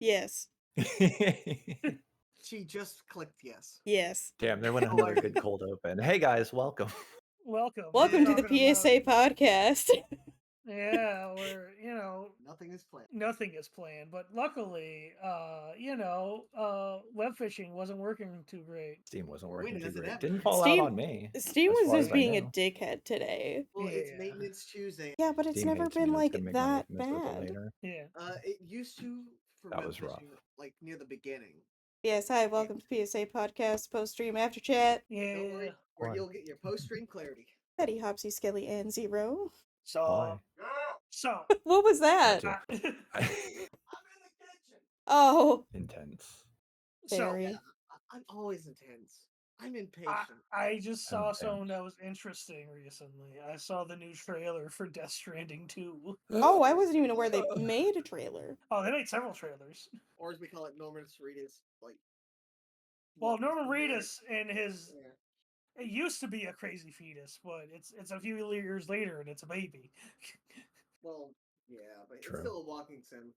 Yes. She just clicked yes. Yes. Damn, there went another good cold open. Hey guys, welcome. Welcome. Welcome to We're the talking PSA podcast. Yeah, we're, Nothing is planned. nothing is planned, but luckily, web phishing wasn't working too great. Steam wasn't working Wait, too has it great. ever? Didn't fall Steam- out on me. Steam as was far just as I being a know. dickhead today. Well, it's Yeah. Maintenance Tuesday. Yeah, but it's Steam never hates me, been and it's like gonna make my that life miserable bad. later. Yeah. It used to for That web was rough. phishing, like near the beginning. Yes, hi, welcome to PSA podcast, post stream after chat. Yeah. Don't worry, where Why? you'll get your post-stream clarity. Betty, Hopsy, Skelly, and Zero. So, Ah! What was that? That I'm in the kitchen. Oh, Intense. very. Yeah, I'm always intense. I'm impatient. I just saw I'm something that was interesting recently. I saw the new trailer for Death Stranding 2. Oh, I wasn't even aware they made a trailer. Oh, they made several trailers. Or as we call it, Norman Reedus, like. Well, what Norman was the word? Reedus and his Yeah. it used to be a crazy fetus, but it's a few years later and it's a baby. Well, yeah, but True. it's still a walking sim.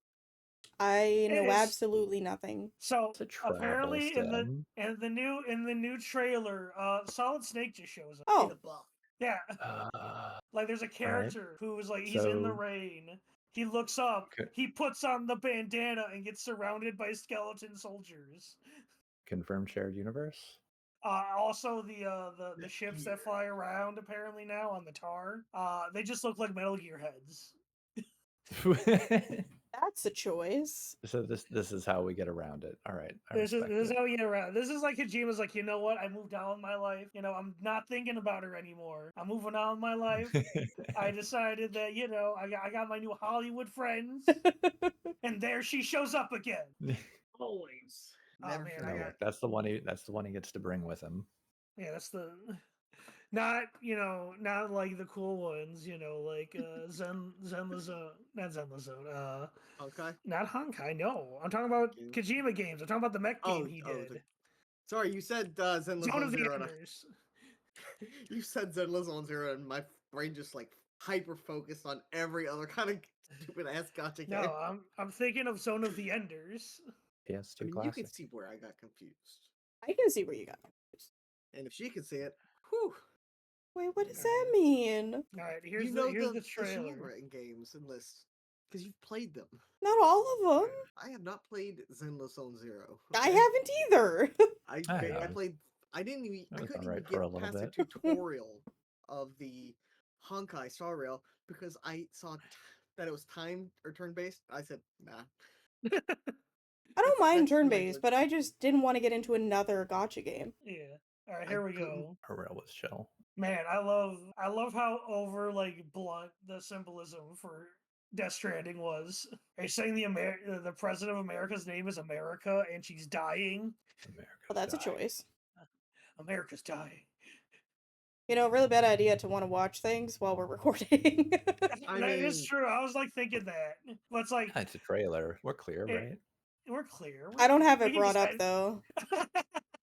I know is. absolutely nothing. So It's a travel apparently in sim. the new trailer, Solid Snake just shows up. In Oh, a buff. Yeah, Uh, like there's a character who's like he's in the So- rain. He looks up. Okay. He puts on the bandana and gets surrounded by skeleton soldiers. confirmed shared universe. Also the ships that fly around apparently now on the tar. They just look like Metal Gear heads. that's a choice. So this is how we get around it. All right. I This is respect it. how we get around. This is like Kojima's like, you know what? I moved on with my life. I'm not thinking about her anymore. I'm moving on with my life. I decided that I got my new Hollywood friends, and there she shows up again. Always. Oh, Never man, forget. Look, that's the one he gets to bring with him. Yeah, that's the not like the cool ones. Like Zenlazone, not Zenlazone. Okay. Not Honkai. No, I'm talking about Kojima games. I'm talking about the mech game he did. Sorry, you said Zen Zone Lizone of the Zero. Enders. You said Zen Lizone Zero, and my brain just like hyper focused on every other kind of stupid ass gotcha game. No, I'm thinking of Zone of the Enders. PS2 I mean, you classic. can see where I got confused, I can see where you got confused. and if she can see it, whew. Wait, what does that mean? All right, here's You know the the trailer. genre in games and lists because you've played them. Not all of them. I have not played Zen Lizone Zero. I haven't either. I have. played. I didn't even. That I was couldn't alright even for a get little past the bit. tutorial of the Honkai Star Rail because I saw that it was time or turn based. I said, nah. I don't mind That's my turn-based, good- but I just didn't want to get into another gotcha game. Yeah. All right, I here we couldn't- go. Her rail was chill. Man, I love how over like blunt the symbolism for Death Stranding was. Are you saying the president of America's name is America and she's dying? America's Well, that's a dying. choice. America's dying. Really bad idea to want to watch things while we're recording. I That is mean- true. I was like thinking that. But it's like Yeah, it's a trailer. We're clear, It- right? we're clear. I don't have We it can brought just up end- though.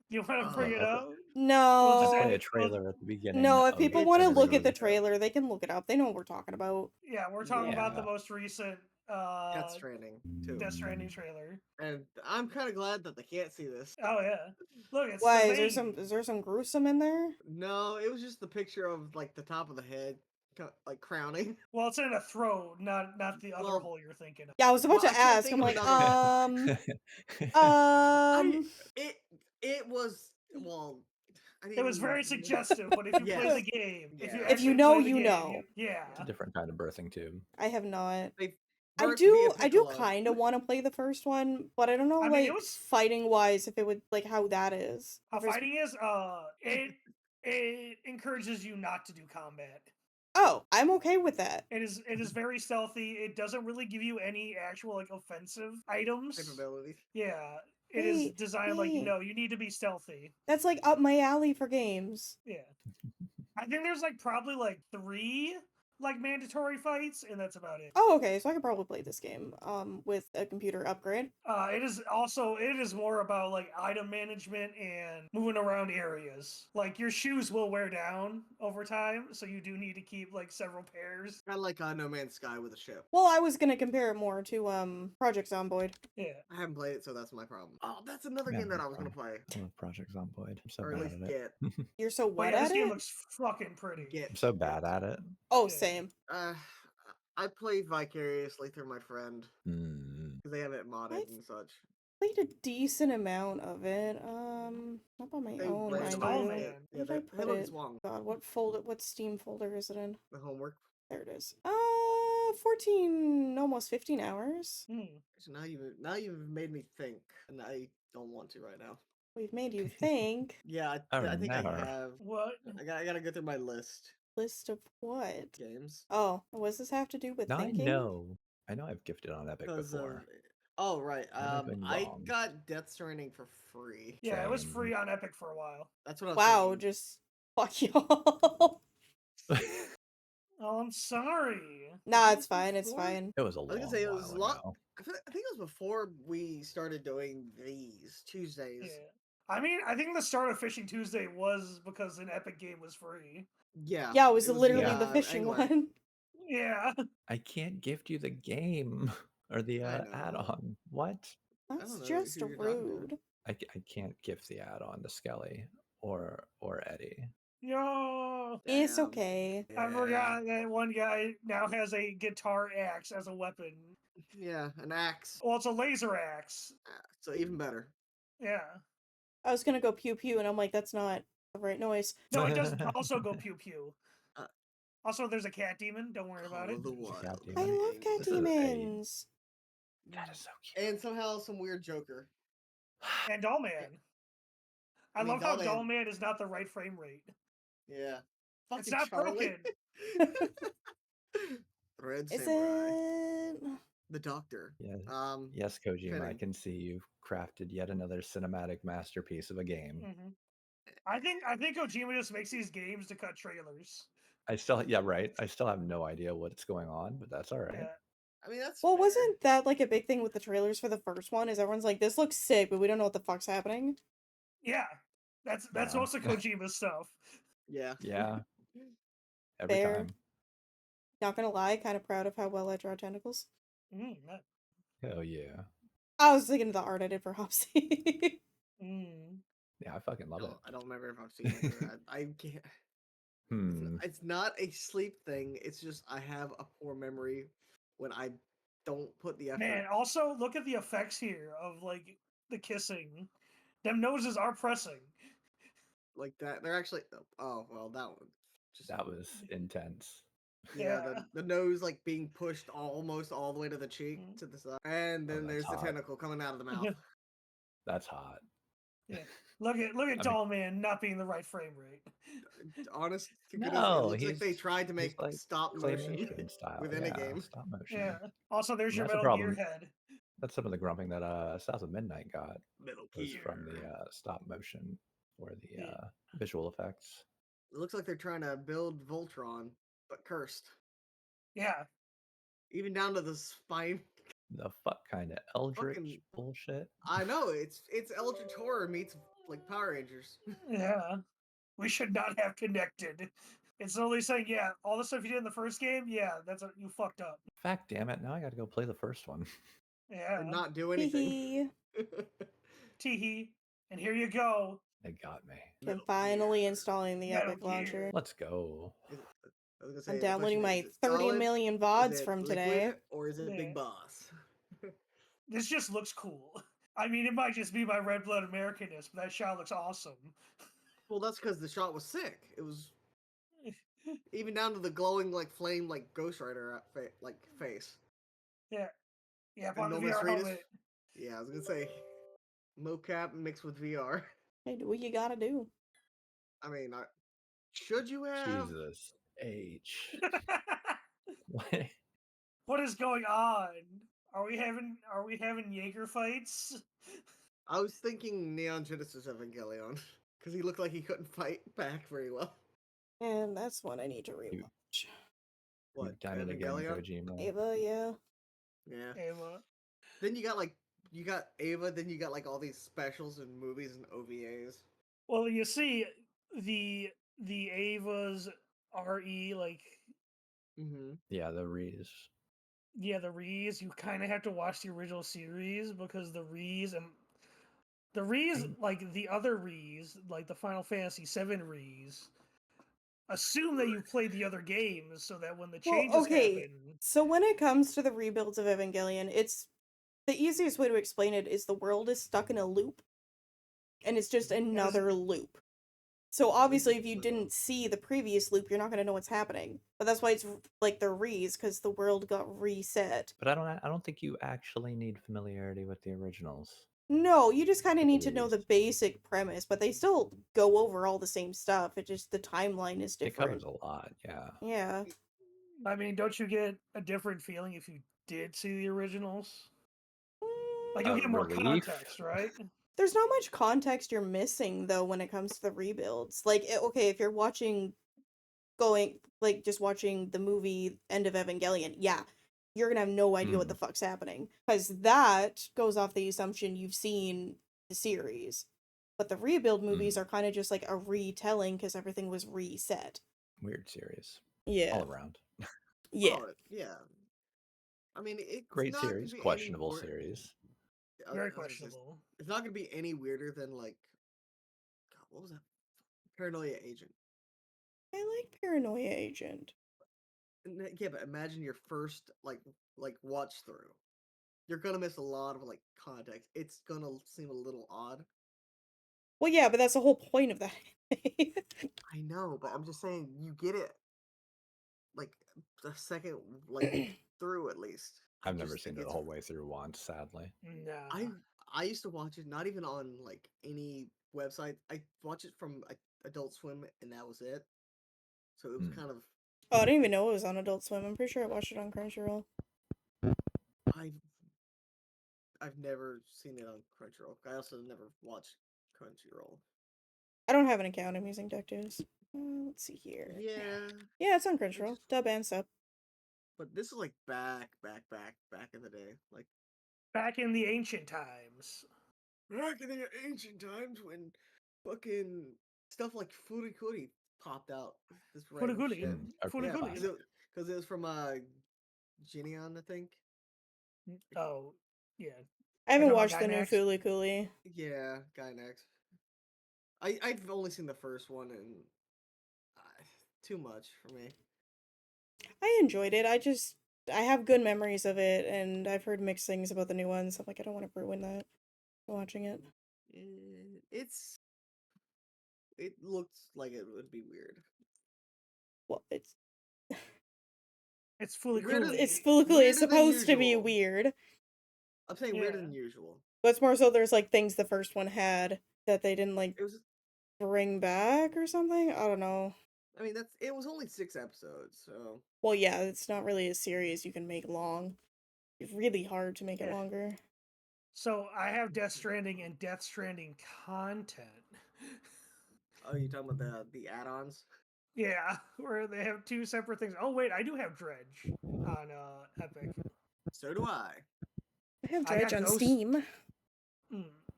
You want to bring it Okay. up? No. just Play end a it- trailer at the beginning. No, if of people it's want to a look at the episode. trailer, they can look it up. They know what we're talking about. Yeah, we're talking about the Yeah. most recent Death Stranding too. Death Stranding trailer. And I'm kind of glad that they can't see this. Oh yeah. Look, it's Why the is there some gruesome in there? No, it was just the picture of like the top of the head, like crowning. Well, it's in a throat, not the other Well- hole you're thinking of. Yeah, I was about Well, to I can't ask. think I'm of like, another- It was well. I It was very suggestive, but if you play Yes. the game, Yeah. If you actually know, play the you game, know. yeah. It's a different kind of birthing tube. I have not. They I birthed do via Piccolo. kind of want to play the first one, but I don't know I mean, it like was- fighting wise if it would like how that is. How If it's- fighting is, it encourages you not to do combat. Oh, I'm okay with that. It is very stealthy. It doesn't really give you any actual like offensive items. capabilities. Yeah. It is Wait, designed like, wait. no, you need to be stealthy. That's like up my alley for games. Yeah. I think there's like probably like 3 like mandatory fights, and that's about it. Oh, okay, so I could probably play this game with a computer upgrade. It is more about like item management and moving around areas. Like your shoes will wear down over time, so you do need to keep like several pairs. Kind of like No Man's Sky with a ship. Well, I was gonna compare it more to Project Zomboid. Yeah. I haven't played it, so that's my problem. Oh, that's another Man, game that I I'm was gonna play. I love Project Zomboid. I'm so Or at bad least at it. get. You're so But what yeah, at this game it? looks fucking pretty. Get. I'm so bad at it. Oh, Yeah. same. I played vicariously through my friend Mm. because they have it modded I've- and such. Played a decent amount of it. Not by my They own, Where's mind Doll you. Man? Yeah, Where did they I hit put on it? Swung, God, what folder? What Steam folder is it in? the homework. There it is. 14, almost 15 hours. So now you've made me think, and I don't want to right now. We've made you think. Yeah, Oh, I think never. I have. What? I gotta go through my list. List of what? Games. Oh, what does this have to do with Now thinking? I know I've gifted on Epic Because before. oh right, I've been I wrong. got Death Stranding for free. Yeah, it was Same. free on Epic for a while. That's what I was Wow, thinking. just fuck y'all. Oh, I'm sorry. Nah, it's fine. It's fine. It was a I was long gonna say it was while a lot. ago. I think it was before we started doing these Tuesdays. Yeah. I mean, I think the start of Fishing Tuesday was because an Epic game was free. Yeah. Yeah, it was literally yeah. the fishing Angler. one. Yeah. I can't gift you the game or the I know. add-on. What? That's know just who you're talking to. rude. I can't gift the add-on to Skelly or Eddie. Yo. It's Damn. okay. I Yeah. forgot that one guy now has a guitar axe as a weapon. Yeah, an axe. Well, it's a laser axe. So even better. Yeah. I was gonna go pew pew, and I'm like, that's not the right noise. No, it does also go pew pew. Uh, Also, there's a cat demon. Don't worry about Call it. of the There's a Wild. cat I demon. love cat This is a- demons. That is so cute. And somehow some weird Joker. And Doll Man. I, I mean, love how Doll Doll Man- Man is not the right frame rate. Yeah. It's Fucking not Charlie. broken. Red Is Samurai. it? The Doctor. Yeah. Um, Yes, Kojima, I fitting. can see you've crafted yet another cinematic masterpiece of a game. Mhm. I think Kojima just makes these games to cut trailers. I still have no idea what's going on, but that's all right. Yeah. I mean that's Well, fair. wasn't that like a big thing with the trailers for the first one? Is everyone's like, this looks sick, but we don't know what the fuck's happening? Yeah. That's Yeah. most of Kojima's stuff. Yeah. Yeah, every Fair. time. Not gonna lie, kind of proud of how well I draw tentacles. That- Hell yeah. I was thinking of the art I did for Hopsy. Yeah, I fucking love it. I don't remember if I've seen it. Or I can't. Hmm. It's not a sleep thing. It's just I have a poor memory when I don't put the effort. Man, also look at the effects here of like the kissing. Them noses are pressing. Like that. They're actually. Oh well, that one. Just That was intense. yeah. Yeah. The nose like being pushed almost all the way to the cheek Mhm. to the side, and then that's there's the hot. tentacle coming out of the mouth. That's hot. Look at mean- Doll Man not being the right frame rate. Honest to goodness, No, it looks like they he's- tried to he's make like stop motion Claymation style. within a Yeah, game. stop motion. Yeah. Also, there's And your that's the Metal Gear problem. head. That's some of the grumping that South of Midnight got Metal was Gear. from the stop motion or the Yeah. visual effects. It looks like they're trying to build Voltron, but cursed. Yeah. Even down to the spine. The fuck kind of eldritch Fucking- bullshit. I know it's Eldritch Horror meets like Power Rangers. Yeah. We should not have connected. It's only saying, yeah, all the stuff you did in the first game, yeah, you fucked up. Fact, damn it! Now I got to go play the first one. Yeah. And not do anything. Hee Teehee. And here you go. They got me. I'm Metal finally Gear. installing the Metal Epic launcher. Gear. Let's go. I was gonna say, I'm the downloading question my is, 30 solid? million Is VODs it from liquid, today. or is it Yeah. Big Boss? This just looks cool. I mean, it might just be my red blood Americanness, but that shot looks awesome. Well, that's because the shot was sick. It was even down to the glowing like flame like Ghost Rider like face. Yeah, And on the Nomus VR Reedus- helmet. Yeah, I was gonna say mocap mixed with VR. Hey, do what you gotta do. I mean, should you have? Jesus H. What? What is going on? Are we having Jaeger fights? I was thinking Neon Genesis Evangelion because he looked like he couldn't fight back very well. And that's one I need to rewatch. What? Done it again, Evangelion? Kojima. Ava, yeah. Yeah. Ava. Then you got Ava. Then you got like all these specials and movies and OVAs. Well, you see, the Ava's RE, like, Mm-hmm. Yeah, the Rees. yeah, the Rees, you kind of have to watch the original series because the Rees and the Rees, like the other Rees, like the Final Fantasy VII Rees, assume that you played the other games so that when the Well, changes okay. happen, So when it comes to the rebuilds of Evangelion, it's the easiest way to explain it is the world is stuck in a loop, and it's just another loop. So obviously, if you didn't see the previous loop, you're not gonna know what's happening. But that's why it's like the Rees, because the world got reset. But I don't think you actually need familiarity with the originals. No, you just kind of With the need to know the Rees. basic premise, but they still go over all the same stuff. It just the timeline is It covers different. a lot, yeah. Yeah. I mean, don't you get a different feeling if you did see the originals? Like, you'll get more Relief. context, right? There's not much context you're missing though when it comes to the rebuilds. Like, okay, if you're just watching the movie End of Evangelion, yeah, you're gonna have no idea what the fuck's happening because that goes off the assumption you've seen the series. But the rebuild movies are kind of just like a retelling because everything was reset. Weird series. Yeah. All around. Yeah. Oh, yeah. I mean, it's Great not gonna series. be Questionable series. Very I was just- questionable. it's not gonna be any weirder than like, God, what was that? Paranoia Agent. I like Paranoia Agent. Yeah, but imagine your first like watch through. You're gonna miss a lot of like context. It's gonna seem a little odd. Well, yeah, but that's the whole point of that. I know, but I'm just saying you get it like the second like through at least. I've I never just seen think it the it's whole way through once, sadly. Nah. I used to watch it not even on like any website. I watched it from Adult Swim and that was it. So it was Hmm. kind of Oh, I didn't even know it was on Adult Swim. I'm pretty sure I watched it on Crunchyroll. I've I've never seen it on Crunchyroll. I also never watched Crunchyroll. I don't have an account. I'm using Ducktoons. Let's see here. Yeah, Yeah, it's on I Crunchyroll. just Dub and sub. but this is like back in the day. Like Back in the ancient times. back in the ancient times when fucking stuff like Furikuri popped out. This random Furikuri. shit. Yeah, Furikuri. because it was from Ginion, I think. Oh, yeah. I haven't talking about watched the new Gainax? Fooly Cooly. Yeah, guy next. I've only seen the first one and too much for me. I enjoyed it. I have good memories of it, and I've heard mixed things about the new ones. I'm like, I don't want to ruin that watching it. It looks like it would be weird. Well, It's fully Weirder- cool. it's Fooly Cooly is weirder than supposed to be usual. weird, I'm saying weirder Yeah. than usual. but it's more so there's like things the first one had that they didn't like It was. bring back or something. I don't know. I mean, it was only 6 episodes, so Well, yeah, it's not really a series you can make long. It's really hard to make it Yeah. longer. So I have Death Stranding and Death Stranding content. oh, you talking about the add-ons? Yeah, where they have two separate things. Oh wait, I do have Dredge on Epic. So do I. I have I Dredge got on Ghost- Steam.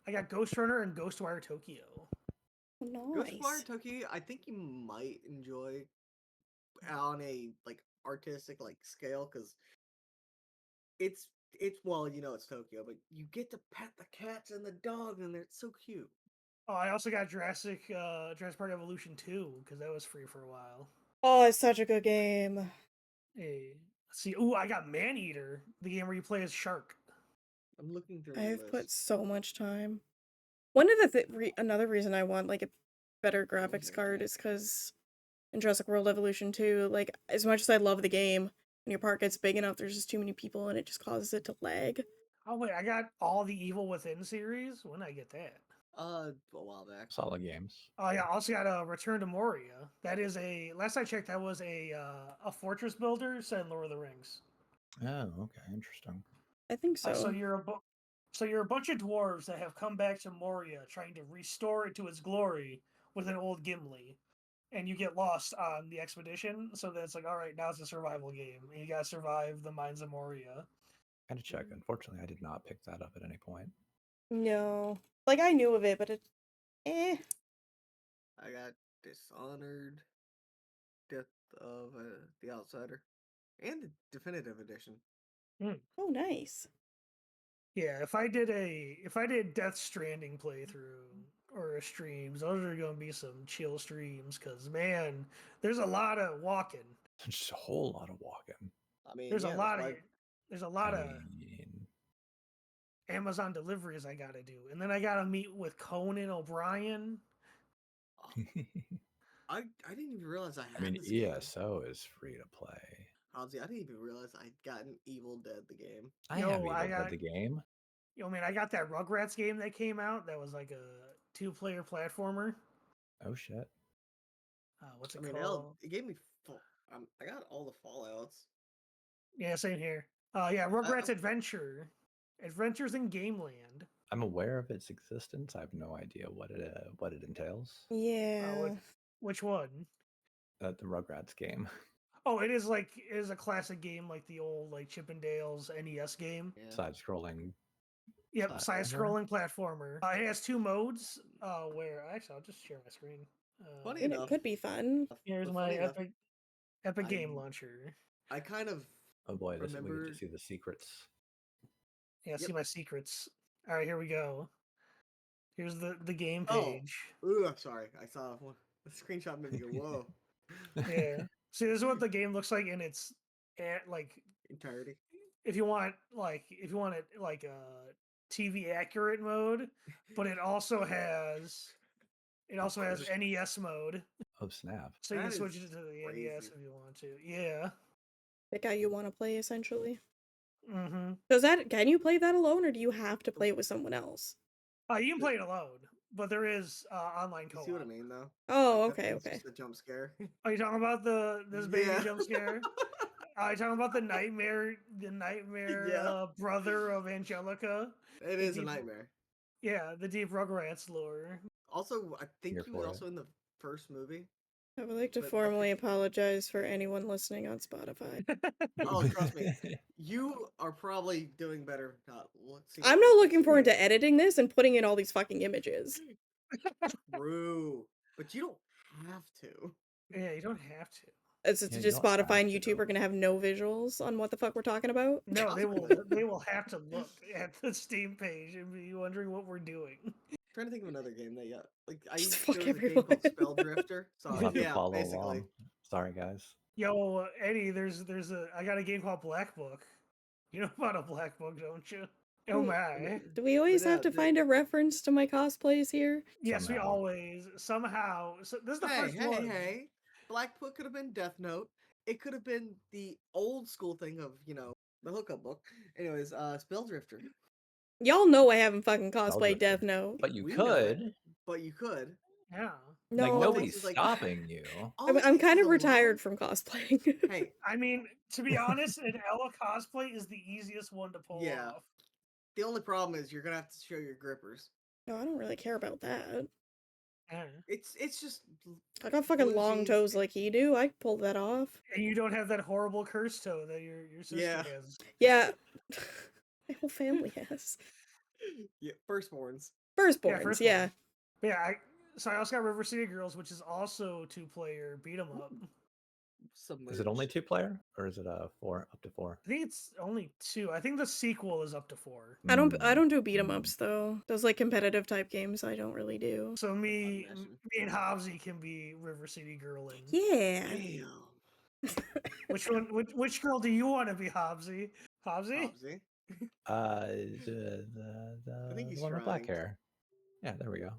I got Ghost Runner and Ghostwire Tokyo. Ghostwire Nice. Tokyo, I think you might enjoy on a like artistic like scale because it's well, you know it's Tokyo, but you get to pet the cats and the dog and they're so cute. Oh, I also got Jurassic Park Evolution 2 because that was free for a while. Oh, it's such a good game. Hey, let's see. Ooh, I got Maneater, the game where you play as Shark. I'm looking through I've the put list. so much time. One of the another reason I want like a better graphics card is because in Jurassic World Evolution 2, like as much as I love the game, when your park gets big enough, there's just too many people and it just causes it to lag. Oh wait, I got all the Evil Within series. When did I get that? A while back. Solid games. Oh yeah, I also got Return to Moria. That is last I checked, that was a fortress builder set in Lord of the Rings. Oh, okay, interesting. I think so. So you're a bunch of dwarves that have come back to Moria, trying to restore it to its glory with an old Gimli. and you get lost on the expedition. So then it's like, all right, now it's a survival game. And you gotta survive the mines of Moria. Gotta check. Unfortunately, I did not pick that up at any point. No. Like, I knew of it, but it... Eh. I got Dishonored, Death of the Outsider, and the Definitive Edition. Oh, nice. Yeah, if I did Death Stranding playthrough or streams, those are gonna be some chill streams. Cause man, there's a lot of walking. Just a whole lot of walking. I mean, There's yeah, a lot that's of why there's a lot I of mean, Amazon deliveries I gotta do, and then I gotta meet with Conan O'Brien. I didn't even realize I had I mean, this game. ESO is free to play. Honestly, I didn't even realize I'd gotten Evil Dead the game. I Yo, have Evil I Dead got- the game. Yo, man, I got that Rugrats game that came out. That was like a 2-player platformer. Oh shit. What's I it mean, called? it gave me I got all the Fallouts. Yeah, same here. Yeah, Rugrats Adventure, Adventures in Gameland. I'm aware of its existence. I have no idea what it entails. Yeah. Which one? The Rugrats game. Oh, it is a classic game, like the old like Chippendales NES game. Yeah. Side-scrolling. Yep, Platformer? side-scrolling platformer. It has 2 modes. Where actually, I'll just share my screen. Funny And enough, it could be fun. Here's but my funny enough, Epic I- Game Launcher. I kind of Oh boy, we get remember. to see the secrets. Yeah, see Yep. my secrets. All right, here we go. Here's the game Oh. page. Ooh, I'm sorry. I saw one. The screenshot made me go, whoa. Yeah. See, this is what the game looks like in its like Entirety. if you want it like a TV accurate mode, but it also has NES mode, Oh snap. so you can That switch is it to the crazy. NES if you want to. Yeah. The guy you want to play, essentially. Mm-hmm. Can you play that alone, or do you have to play it with someone else? You can play it alone, but there is online You co-op. see what I mean, though? Oh, Like, okay, it's okay. just a jump scare. Are you talking about this baby Yeah. jump scare? Are you talking about the nightmare Yeah. brother of Angelica? It The is a deep- nightmare. Yeah, the deep Rugrats lore. Also, I think Here he was for also in the first movie. I would like to But I formally think- apologize for anyone listening on Spotify. Oh, trust me. You are probably doing better not seeing I'm it. not looking forward to editing this and putting in all these fucking images. True. But you don't have to. Yeah, you don't have to. It's Yeah, you just don't Spotify and have YouTube to. are gonna have no visuals on what the fuck we're talking about. No, they will. Possibly. They will have to look at the Steam page and be wondering what we're doing. Trying to think of another game that I Just there fuck was a game everyone. called Spell Drifter. So You'll have to yeah, follow basically. along. Sorry guys. Yo, Eddie, I got a game called Black Book. You know about a Black Book, don't you? Oh Wait, my. Do we always have yeah, to find a reference to my cosplays here? Yes, we Somehow. always somehow. So this is the Hey, first hey, one. hey. Black Book could have been Death Note. It could have been the old school thing of, the hookup book. Anyways, Spell Drifter. Y'all know I haven't fucking cosplayed Drifter. Death Note. But you We know it. could. But you could. Yeah. No, Like All it nobody's takes is, like- stopping you. All I'm, it I'm takes kind is of a retired long- from cosplaying. Hey, I mean, to be honest, an Ella cosplay is the easiest one to pull Yeah. off. the only problem is you're gonna have to show your grippers. No, I don't really care about that. Yeah. It's just I got fucking blue long jeans toes like you do. I can pull that off. And you don't have that horrible curse toe that your sister Yeah. has. Yeah. My whole family has. firstborns. Firstborns, firstborn. yeah. But yeah, I also got River City Girls, which is also 2-player beat 'em up. Is it only Submerged. 2-player or is it up to 4? I think it's only 2. I think the sequel is up to 4. I don't Mm. do beat 'em ups though. Those like competitive type games I don't really do. So me imagine. and Hobbsy can be River City Girling. Yeah. Damn. Which one? Which girl do you want to be, Hobbsy? Hobbsy? Hobbsy. The think he's one with black trying. hair. Yeah, there we go.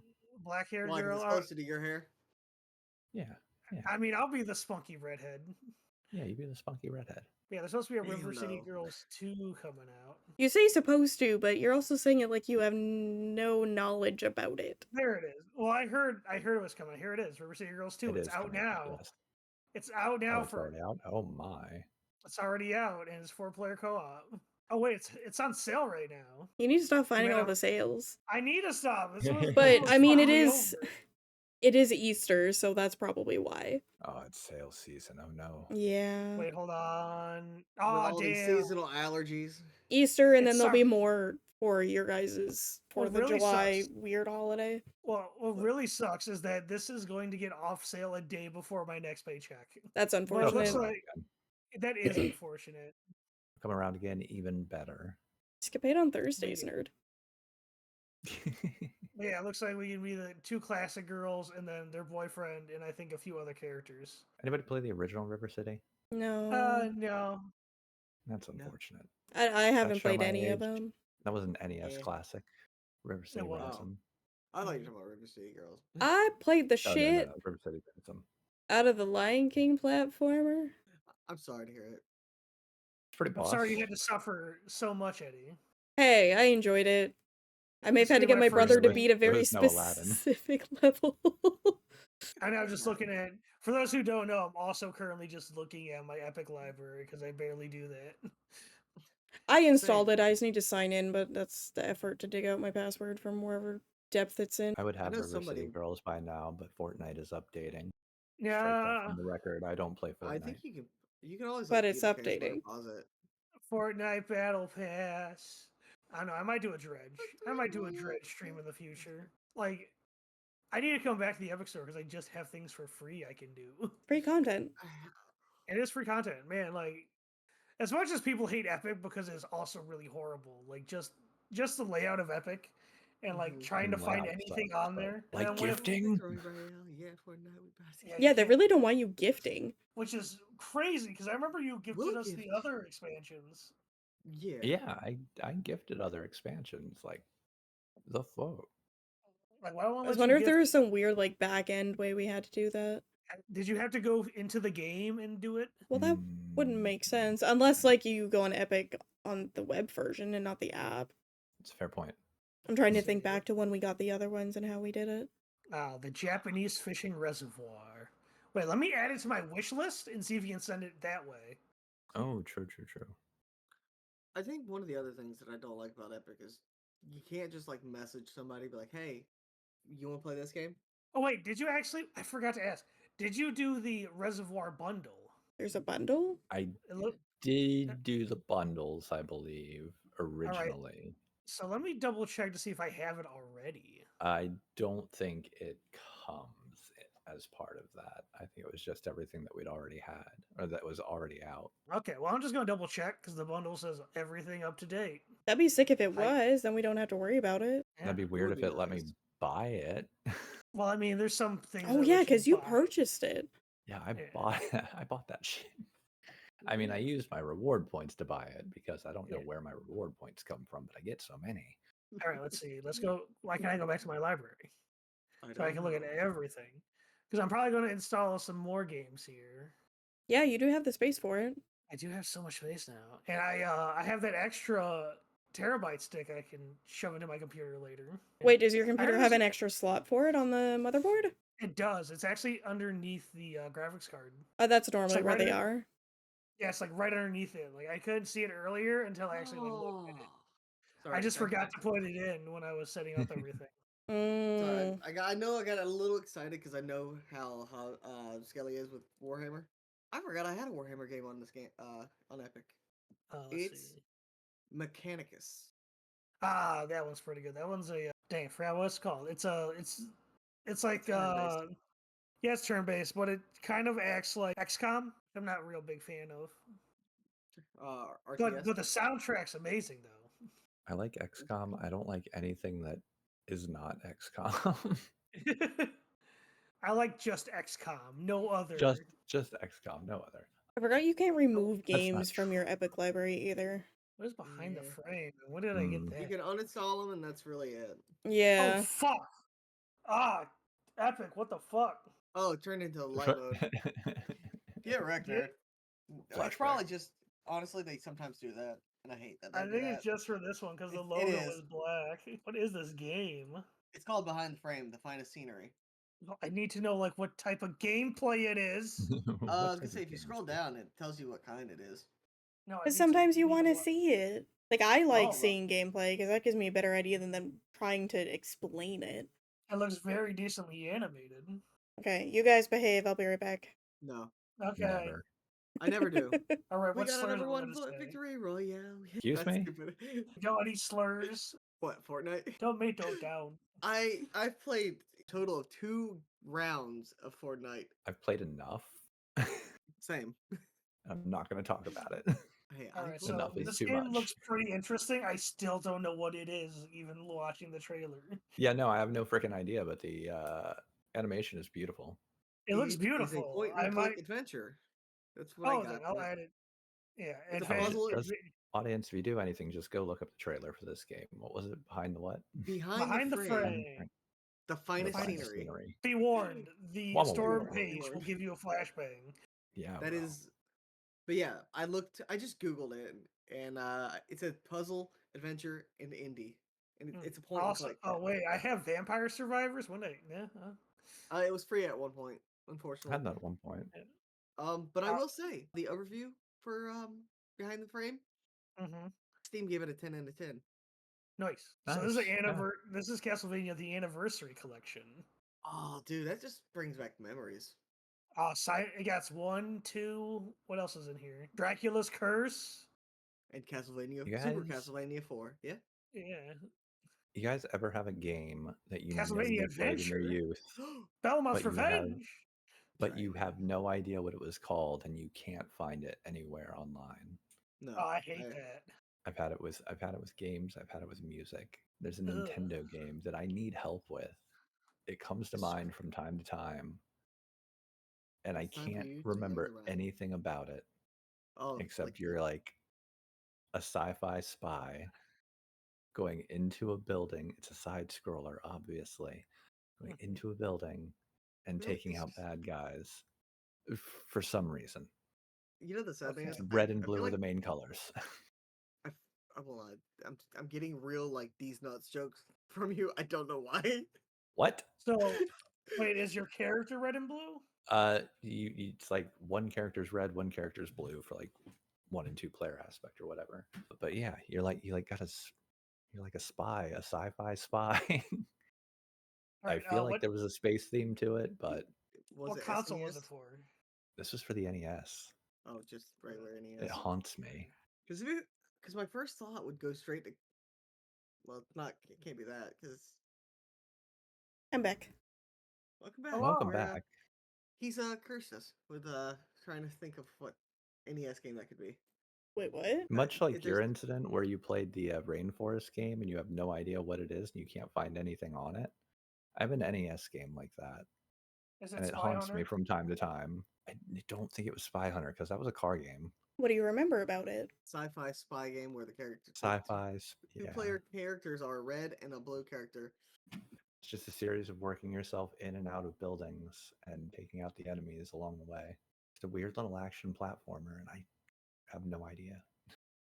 Black haired Why? 'Cause girl. it's closer to your hair. Yeah, I mean, I'll be the spunky redhead. yeah, you be the spunky redhead. Yeah, there's supposed to be a Damn, River City no. Girls 2 coming out. You say supposed to, but you're also saying it like you have no knowledge about it. There it is. Well, I heard it was coming. Here it is. River City Girls 2. It It's is out coming out, now. yes. It's out Oh, now it's already out. Oh my! It's already out and it's 4-player co-op. Oh wait, it's on sale right now. You need to stop finding Man, all the sales. I need to stop. This was- But this I mean, it fucked me is. over. It is Easter, so that's probably why. Oh, it's sale season. Oh no. Yeah. Wait, hold on. With Oh, all these damn. seasonal allergies. Easter, and It then there'll be sucks. more for your guys's What 4th of really July sucks- weird holiday. Well, what really sucks is that this is going to get off sale a day before my next paycheck. That's But it unfortunate. looks Come around like that is unfortunate. Come around again, even better. Escapade on Thursdays, nerd. Yeah, it looks like we can be the 2 classic girls and then their boyfriend and I think a few other characters. Anybody play the original River City? No. No. That's No. unfortunate. I haven't show played my any of age. them. That was an NES Eh. classic. River City was. Ransom. I thought you were talking about River City Girls. I played the Oh, shit no, River City Ransom. out of the Lion King platformer. I'm sorry to hear it. It's pretty I'm boss. sorry you had to suffer so much, Eddie. Hey, I enjoyed it. I may have had to This get will be my my brother first to one. beat a There very was no Aladdin. specific level. And I'm just looking at, for those who don't know, I'm also currently just looking at my Epic library because I barely do that. I installed it. I just need to sign in, but that's the effort to dig out my password from wherever depth it's in. I would have know River somebody- City Girls by now, but Fortnite is updating. Strike that Yeah, from the record. I don't play Fortnite. I think you can always But like, it's either case, updating. pause it. Fortnite Battle Pass. I don't know. I might do a dredge. I might do a dredge stream in the future. Like, I need to come back to the Epic Store because I just have things for free I can do. Free content. It is free content, man. Like, as much as people hate Epic because it's also really horrible. Like, just the layout of Epic and like Mhm. trying to And find layout anything sucks, on but, there. And like then when it- gifting? Victory Royale, yeah, Fortnite, we pass it. Yeah, Yeah, you they can't- really don't want you gifting. which is crazy because I remember you gifted We'll us the gift. other expansions. Yeah. Yeah, I gifted other expansions like the fuck. Like, why won't I was let you wondering if there gift- was some weird like back end way we had to do that. Did you have to go into the game and do it? Well, that wouldn't make sense unless like you go on Epic on the web version and not the app. It's a fair point. I'm trying to Let's think see. back to when we got the other ones and how we did it. The Japanese fishing reservoir. Wait, let me add it to my wish list and see if you can send it that way. Oh, true. I think one of the other things that I don't like about Epic is you can't just like message somebody, be like, "Hey, you want to play this game?" Oh wait, did you actually? I forgot to ask. Did you do the reservoir bundle? There's a bundle? I It look, did do the bundles, I believe, originally. so let me double check to see if I have it already. I don't think it comes as part of that. I think it was just everything that we'd already had or that was already out. Okay, well I'm just gonna double check because the bundle says everything up to date. That'd be sick if it I- was, then we don't have to worry about it. That'd be Yeah. weird would if be it let me nice. buy it. Well, I mean, there's some things. Oh that yeah, let because you buy. purchased it. Yeah, I Yeah. bought that shit. I mean, I used my reward points to buy it because I don't know Yeah. where my reward points come from, but I get so many. All right, let's see. Let's go. Why can't I go back to my library so I don't can look at know. everything? Because I'm probably going to install some more games here. Yeah, you do have the space for it. I do have so much space now, and I have that extra terabyte stick I can shove into my computer later. Wait, does your computer heard have there's- an extra slot for it on the motherboard? It does. It's actually underneath the graphics card. Oh, that's normally like where right they in- are. Yeah, it's like right underneath it. Like I couldn't see it earlier until I actually like looked at it. Sorry, I just sorry. forgot to put it in when I was setting up everything. Sorry, Mm. I know I got a little excited because I know how Skelly is with Warhammer. I forgot I had a Warhammer game on this game on Epic. Let's It's see. Mechanicus. Ah, that one's pretty good. That one's a dang, I forgot what it's called. It's like Turn-based. yeah, it's turn based, but it kind of acts like XCOM. I'm not a real big fan of. RTS. But the soundtrack's amazing though. I like XCOM. I don't like anything that is not XCOM. I like just XCOM, no other. just XCOM, no other. I forgot you can't remove That's not games from your Epic library either. What is behind the Yeah. frame? When did I get Mm. that? You can uninstall them, and that's really it. Yeah. Oh fuck! Ah, Epic! What the fuck? Oh, it turned into light mode. Yeah, wrecked, Yeah. nerd. It's Flashback. probably just honestly they sometimes do that, and I hate that. They I do think that. it's just for this one because the It logo is. is black. What is this game? It's called Behind the Frame, the finest scenery. Well, I need to know like what type of gameplay it is. I was What gonna type say of if you game scroll is it? down, it tells you what kind it is. No, I Because need sometimes you need want to look. see it. Like, I like well- seeing gameplay because that gives me a better idea than them trying to explain it. It looks very decently animated. Okay, you guys behave. I'll be right back. No, Okay. Never. I never do. All right. We What got a slurs number are we one gonna say? victory royale. Excuse That's me? stupid. Don't any slurs. What, Fortnite? Don't mate, don't down. I've played a total of 2 rounds of Fortnite. I've played enough. Same. I'm not going to talk about it. Hey, All I right, played so Enough is this too game much. looks pretty interesting. I still don't know what it is, even watching the trailer. Yeah, no, I have no freaking idea, but the animation is beautiful. It looks It is a beautiful. point I and might. click adventure. That's what I Oh, then got. I'll from it. add it. Yeah, It's a advanced. puzzle. Audience, if you do anything, just go look up the trailer for this game. What was it? Behind the what? Behind the frame, Behind the frame. the The finest finest scenery. Be warned, the Wah, wah, wah, storm wah, wah. page will give you a flashbang. Yeah, That well, is, but yeah, I just googled it, and it's a puzzle adventure and indie, and it's a point and Also, click. oh wait, I have Vampire Survivors. When I yeah, It was free at one point, I unfortunately. had that at one point. But I will say the overview for Behind the Frame, mm-hmm. Steam gave it a 10 out of 10. Nice. So this is Nice, yeah. This is Castlevania: The Anniversary Collection. Oh, dude, that just brings back memories. It got 1, 2. What else is in here? Dracula's Curse. And Castlevania, You Super guys- Castlevania 4, yeah. Yeah. You guys ever have a game that you know Castlevania you played in your Adventure? youth, Belmont's but you have Revenge. but you have no idea what it was called and you can't find it anywhere online? No, Oh, I hate that. I've had it with games, I've had it with music. There's a Ugh. Nintendo game that I need help with. It comes to mind from time to time, and I It's time for can't you to remember gather around. anything about it Oh, except you're like a sci-fi spy going into a building. It's a side scroller, obviously, going into a building and Really? taking out bad guys for some reason. You know the sad thing is, Red and I blue feel are the like main colors. I'm getting real like these nuts jokes from you. I don't know why. What? So, wait, is your character red and blue? It's like one character's red, one character's blue for like 1 and 2 player aspect or whatever. But yeah, you're like a spy, a sci-fi spy. All right, I feel like what there was a space theme to it, but Was what it console was SNES? it for? this was for the NES. Oh, just regular It NES. haunts me. Because my first thought would go straight to, well, it's not. It can't be that because I'm back. welcome back. Hello. Welcome We're, back. He's cursed us with trying to think of what NES game that could be. Wait, what? Much like there's your the- incident where you played the Rainforest game and you have no idea what it is and you can't find anything on it. I have an NES game like that, Is it and it Spy haunts Hunter? me from time to time. I don't think it was Spy Hunter because that was a car game. What do you remember about it? Sci-fi spy game where the Sci-fi, yeah. two-player characters are a red and a blue character. It's just a series of working yourself in and out of buildings and taking out the enemies along the way. It's a weird little action platformer, and I have no idea.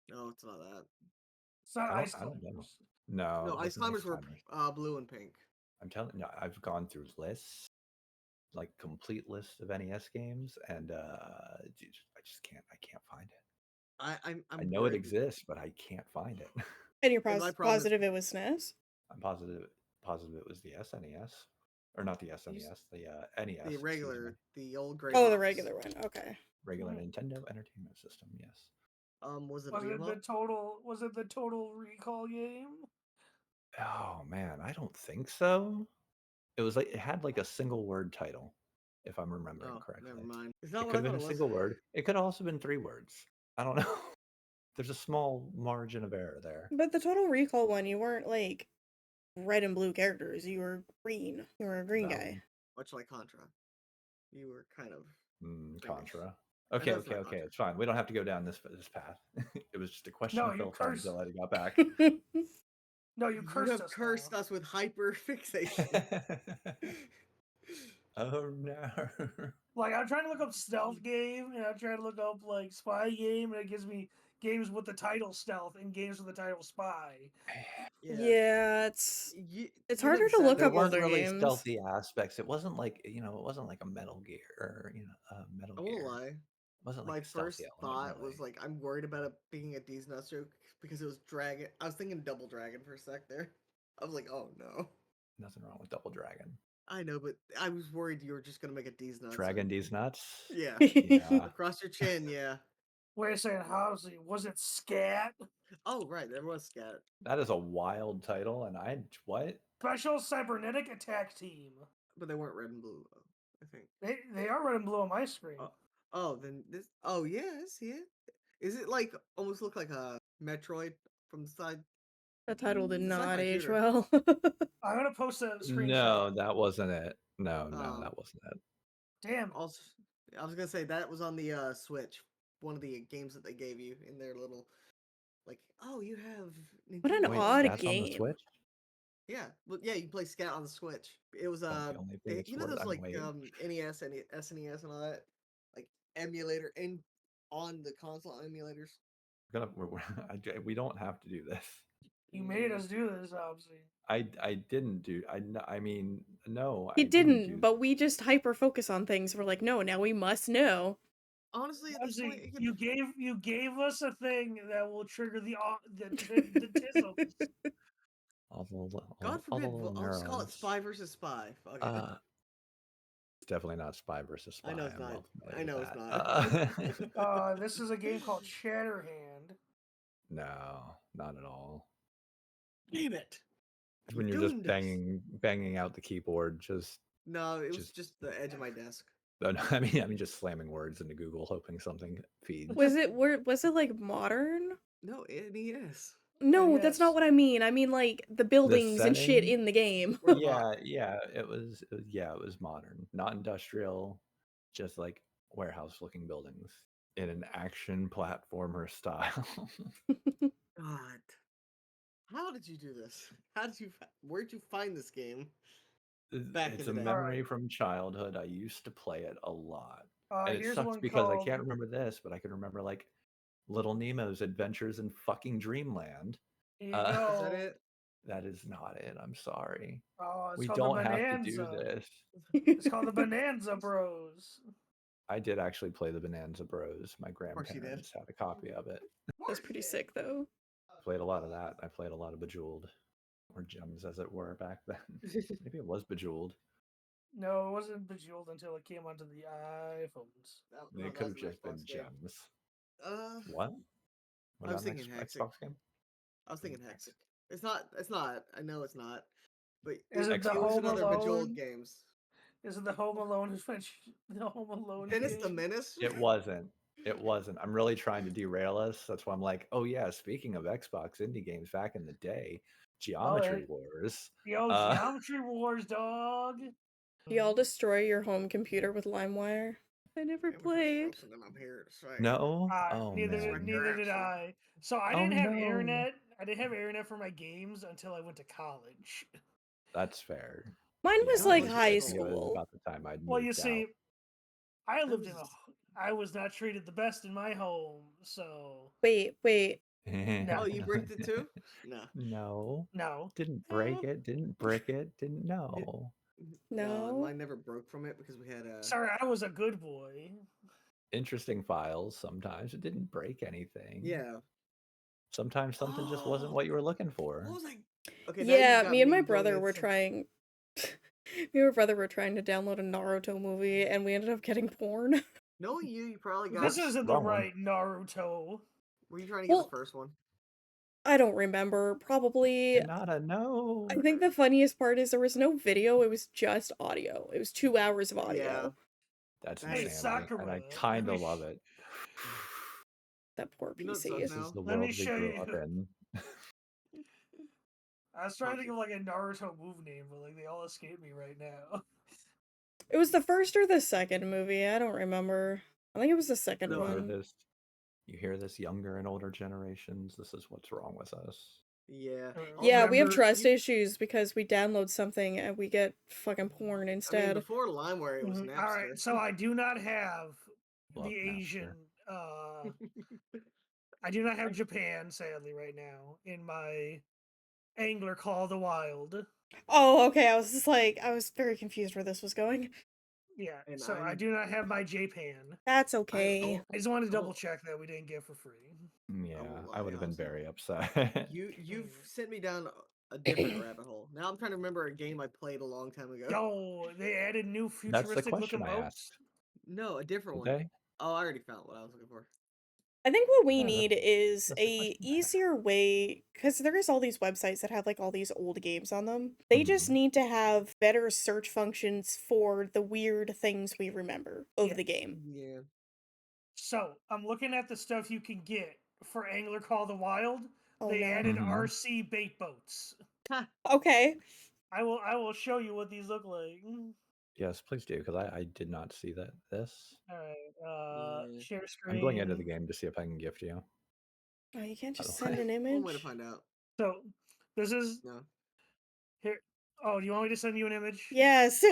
No, it's not that. It's not Ice I don't know. Climbers. No, No, it Ice wasn't Climbers were Climbers. blue and pink. I'm telling you, I've gone through lists, like complete lists of NES games, and I just can't. I can't find it. I'm I know it very- exists, but I can't find it. And you're And my problem is- positive it was SNES? I'm positive it was the SNES, or not the SNES, the NES. The excuse regular, me. the old gray. Oh, the box. regular one. Okay. Regular Mhm. Nintendo Entertainment System. Yes. Was it Was a it beat 'em the up? total? Was it the Total Recall game? Oh man, I don't think so. It was like it had like a single word title, if I'm remembering Oh, correctly. never mind. It's It not what could I have thought been it a was. single word. It could have also been 3 words. I don't know. There's a small margin of error there. But the Total Recall one, you weren't like red and blue characters. You were green. You were a green Valid. guy. Much like Contra. You were kind of. Contra. I Okay, know it's okay, not okay. Contra. It's fine. We don't have to go down this path. It was just a question No, to you fill time cursed. until Eddie got back. No, you You cursed have us. cursed now. us with hyperfixation. Oh no. Like I'm trying to look up stealth game, and I'm trying to look up like spy game, and it gives me games with the title stealth and games with the title spy. Yeah, it's You harder know the to sad look There up thing is- weren't older really games. stealthy aspects. It wasn't like it wasn't like a Metal Gear or Metal I Gear. won't lie. It wasn't My like a stealthy first element, thought really. was like, I'm worried about it being a D's nuts joke because it was Dragon. I was thinking Double Dragon for a sec there. I was like, oh no. Nothing wrong with Double Dragon. I know, but I was worried you were just gonna make a D's nuts. Dragon D's nuts. Yeah. Yeah. Across your chin, yeah. Wait a second, was it scat? Oh right, there was scat. That is a wild title, and what? Special Cybernetic Attack Team. But they weren't red and blue, I think. They are red and blue on my screen. Then this. Oh yeah, I see it. Is it like almost look like a Metroid from the side? That title did It's a not sci-fi age shooter. well. I'm gonna post a screenshot. No, that wasn't it. No, Oh. that wasn't it. Damn. Also, I was gonna say that was on the Switch. One of the games that they gave you in their little, like, oh, you have. What an Nintendo Wait, odd that's on the game. Switch? Yeah, well, yeah, you can play Scat on the Switch. It was Don't kill me, please. you know Word, those I'm like waiting. NES and SNES and all that, like emulator in on the console emulators. We don't have to do this. You made us do this, obviously. I didn't do. I mean, no. He I didn't do didn't, but we just hyper focus on things. We're like, no, now we must know. Honestly, at this point, Obviously, you gave us a thing that will trigger the tizzles. God forbid, all the I'll just call it neurons. Spy versus Spy. Fuck it. It's definitely not Spy versus Spy. I know it's I'm not. well familiar I know with it's that. not. This is a game called Shatterhand. No, not at all. Damn it! When you're just banging out the keyboard, No, it was just the edge of my desk. No, I mean just slamming words into Google, hoping something feeds. Was it like modern? No, NES. No, that's not what I mean. I mean like the buildings and shit setting? in the game. Yeah, it was modern, not industrial, just like warehouse-looking buildings in an action platformer style. God, how did you do this? Where'd you find this game? It's a memory from childhood. I used to play it a lot. And it sucks because I can't remember this, but I can remember like Little Nemo's Adventures in fucking Dreamland. Here you go. Is that it? That is not it. I'm sorry. Oh, We don't have to do this. It's called the Bonanza Bros. I did actually play the Bonanza Bros. My grandparents had a copy of it. That's pretty sick, though. Played a lot of that. I played a lot of Bejeweled, or Gems as it were back then. Maybe it was Bejeweled. No, it wasn't Bejeweled until it came onto the iPhones. It could have just been Gems. What? I was thinking Hexic. Game? I was thinking Hexic. It's not. I know it's not. But is it the was Home another Alone? Bejeweled games. Is it the Home Alone adventure? The Home Alone. Menace the Menace? It wasn't. I'm really trying to derail us. That's why I'm like, oh yeah, speaking of Xbox indie games back in the day, Geometry Wars. Yo, Geometry Wars, dog. Y'all destroy your home computer with LimeWire? I never played. No. Neither did I. So I didn't have internet. I didn't have internet for my games until I went to college. That's fair. Mine was like high school. About the time I'd well, you see, I was not treated the best in my home, so. Wait. No. Oh, you bricked it too? No. Didn't break it. Didn't brick it. Didn't know. No. Mine never broke from it because we had a. Sorry, I was a good boy. Interesting files. Sometimes it didn't break anything. Yeah. Sometimes something just wasn't what you were looking for. What was I? Okay. Yeah, me and my brother were trying. Me and my brother were trying to download a Naruto movie, and we ended up getting porn. Knowing you probably got. This isn't the right Naruto. Were you trying to get the first one? I don't remember. Probably. No. I think the funniest part is there was no video. It was just audio. It was 2 hours of audio. Yeah. That's insanity, and I kind of love it. That poor PC. This is the world we grew up in. I was trying to think of like a Naruto move name, but like they all escape me right now. It was the first or the second movie. I don't remember. I think it was the second one. You hear this, younger and older generations. This is what's wrong with us. Yeah. Yeah, we have trust issues because we download something and we get fucking porn instead. I mean, before LimeWire, it was Napster. All right, so I do not have the Asian. I do not have Japan, sadly, right now in my Angler Call of the Wild. Oh, okay. I was very confused where this was going. Yeah, and so I do not have my Japan. That's okay. I just wanted to double check that we didn't get for free. Yeah, I would have been very upset. You've sent me down a different rabbit hole. Now I'm trying to remember a game I played a long time ago. Yo, they added new That's the futuristic question looking I boats. asked. No, a different Did one. they? Oh, I already found what I was looking for. I think what we Yeah, need is that's the a question I asked. easier way, because there is all these websites that have like all these old games on them. They just Mhm. need to have better search functions for the weird things we remember of Yeah. the game. Yeah. So I'm looking at the stuff you can get for Angler Call the Wild. Oh They no. added Mhm. RC bait boats. Okay. I will show you what these look like. Yes, please do, because I did not see that. This. All right, Yeah. share I'm going into the screen. game to see if I can gift you. Oh, you can't By the just send way. an One way to image. find out. So this is No. here. Oh, do you want me to send you an image? Yes.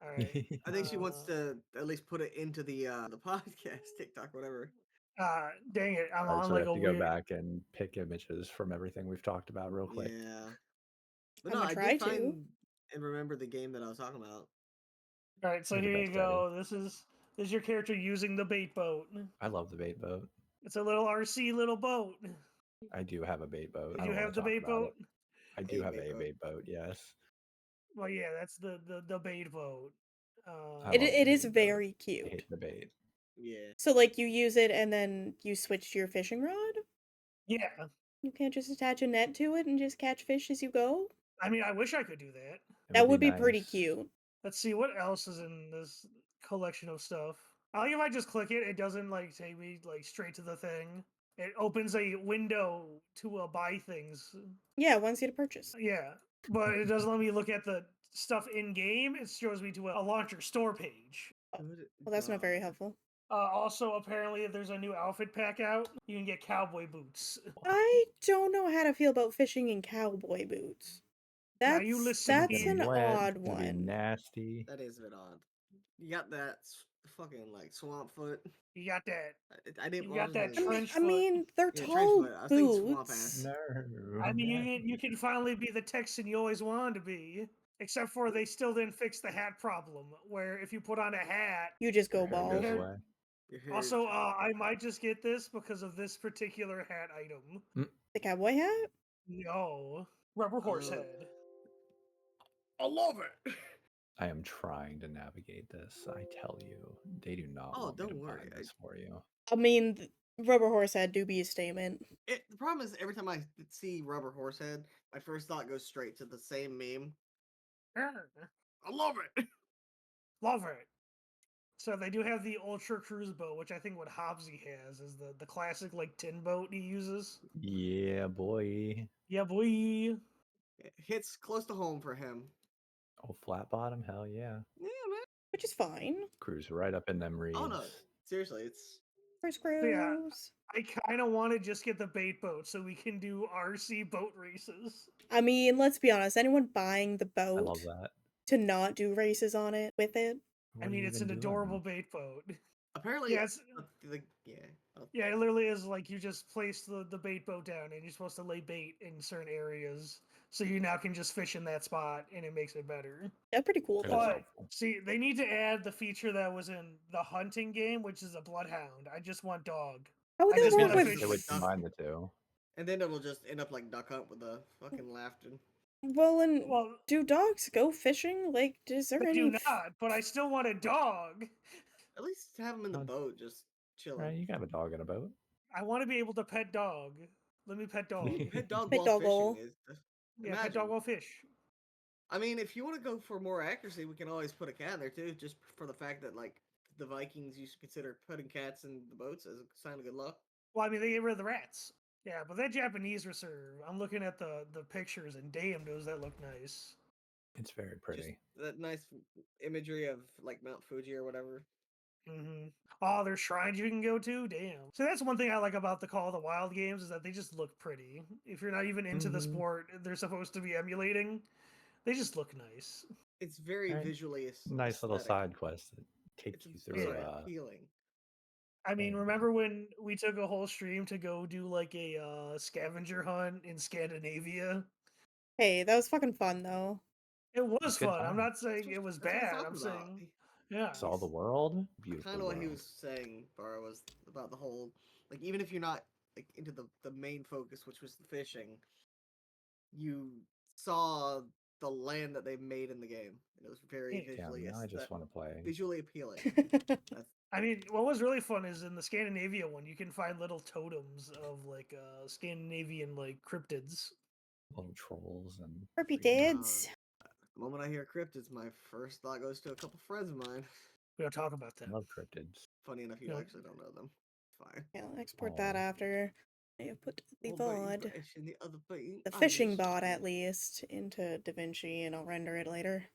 All right. I think she wants to at least put it into the podcast, TikTok, whatever. Dang it! I'm All right, on so we like have a to go weird. back and pick images from everything we've talked about real quick. Yeah. But I'm no, gonna I try did to. find and remember the game that I was talking about. All right, so You're the here you best, Eddie. go. This is your character using the bait boat. I love the bait boat. It's a little RC little boat. I do have a bait boat. Did I you don't want have to the talk bait about boat? it. I do have a bait boat, yes. Well, yeah, that's the bait boat. I It love the it is bait boat. very I cute. hate the bait. Yeah. So like you use it and then you switch to your fishing rod? Yeah, You can't just attach a net to it and just catch fish as you go? I mean, I wish I could do that. It That would be nice. pretty cute. Let's see what else is in this collection of stuff. I like if I just click it, it doesn't like take me like straight to the thing. It opens a window to buy things. Yeah, it wants you to purchase. Yeah, but it doesn't let me look at the stuff in game. It shows me to a launcher store page. Good Well, that's not very God. helpful. Also, apparently, there's a new outfit pack out. You can get cowboy boots. I don't know how to feel about fishing in cowboy boots. Now you That's listen Gonna that's get 'em an here. wet. odd It's gonna be one. nasty. That is a bit odd. You got that fucking like swamp foot. You got that. I didn't. You well, I got was that gonna- trench I foot. mean, they're Yeah, trench tall foot. I was thinking swamp boots. ass. No. I mean, you can finally be the Texan you always wanted to be. Except for they still didn't fix the hat problem, where if you put on a hat, You just go Your hair goes bald. away. Your hair Also, is- I might just get this because of this particular hat item. The cowboy hat? No, rubber horse head. I love it. I am trying to navigate this. I tell you, they do not Oh, want me to don't worry. find this for you. I mean, rubber horse hat do be a statement. The problem is every time I see rubber horse head, my first thought goes straight to the same meme. I love it. Love it. So they do have the Ultra Cruise boat, which I think what Hobbsy has is the classic like tin boat he uses. Yeah, boy. Yeah, boy. It hits close to home for him. Oh, flat bottom? Hell yeah. Yeah, man. Which is fine. Cruise right up in them reeds. Oh no, seriously, it's First So yeah, cruise. I kind of want to just get the bait boat so we can do RC boat races. I mean, let's be honest. Anyone buying the I love boat that. to not do races on it with it? What I are mean, you it's even an doing? adorable bait boat. apparently Yeah, it's, yeah. yeah, it literally is like you just place the bait boat down and you're supposed to lay bait in certain areas. So you now can just fish in that spot and it makes it better. That's pretty cool That is though. But helpful. see, they need to add the feature that was in the hunting game, which is a bloodhound. I just want dog. How would I that just work wanna with? fish They would stuff. combine the two. And then it'll just end up like Duck Hunt with the fucking laughter. Well, and Well, do dogs go fishing? Like, is there they any? do not, but I still want a dog. At least have him in the Uh, boat, just chilling. Right, you can have a dog in a boat. I want to be able to pet dog. Let me pet dog. Pet dog Pet while doggle. fishing is. Yeah, pet dog Imagine. will fish. I mean, if you want to go for more accuracy, we can always put a cat in there too, just for the fact that like the Vikings used to consider putting cats in the boats as a sign of good luck. Well, I mean, they get rid of the rats. Yeah, but that Japanese reserve, I'm looking at the pictures, and damn, does that look nice. It's very Just pretty. that nice imagery of like Mount Fuji or whatever. Mm-hmm. Oh, there's shrines you can go to? Damn. So that's one thing I like about the Call of the Wild games is that they just look pretty. If you're not even into the Mhm. sport they're supposed to be emulating, they just look nice. It's very Right. visually Nice little aesthetic. side quest that take It's you through. sorry, Yeah. appealing. I mean, Yeah. remember when we took a whole stream to go do like a scavenger hunt in Scandinavia? Hey, that was fucking fun though. It was good fun. I'm time. not saying it was That's what bad. talking I'm about. saying, yeah. Saw the world. Beautiful Kind of what world. he was saying, Bar, was about the whole like even if you're not like into the main focus, which was the fishing, you saw the land that they made in the game. It was very Yeah. visually Damn, now I just want to play. visually appealing. That's, I mean, what was really fun is in the Scandinavia one, you can find little totems of like Scandinavian like cryptids. Little trolls and Cryptids. the moment I hear cryptids, my first thought goes to a couple friends of mine. We don't talk about I that. love cryptids. Funny enough, you No. actually don't know them. Fine. Yeah, I'll export that Oh. after I have put the One button VOD, fish and the other button the fishing Irish. bot at least, into DaVinci, and I'll render it later.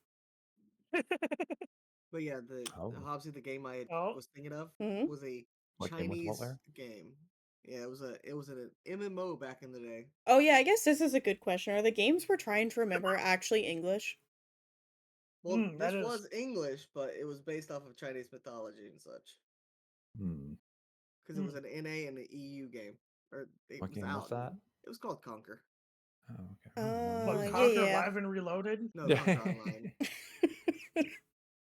But yeah, Oh. obviously the game I Oh. was thinking of Mhm. was a What game was Chinese what where? game. Yeah, it was an MMO back in the day. Oh yeah, I guess this is a good question. Are the games we're trying to remember actually English? Well, that this is- was English, but it was based off of Chinese mythology and such. Hmm. Because it was an NA and an EU game. Or it What was game was out. that? It was called Conquer. Oh, okay. I don't remember. What, Yeah, Conquer yeah. Live and Reloaded? No, Yeah. Conquer Online.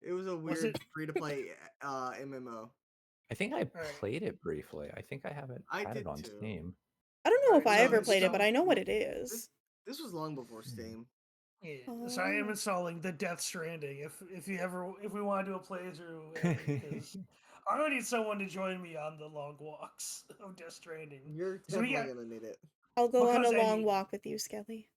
It was a Was weird it- free-to-play MMO. I think I Alright. played it briefly. I think I have it I had did it on too. Steam. I don't know if Alright, I so ever it's played it, but I know what long- it is. This was long before Steam. Yeah. So I am Oh. installing the Death Stranding if we want to do a playthrough, because I'm gonna need someone to join me on the long walks of Death Stranding. You're So we definitely got- gonna need it. I'll go on a Because long Eddie- walk with you, Skelly.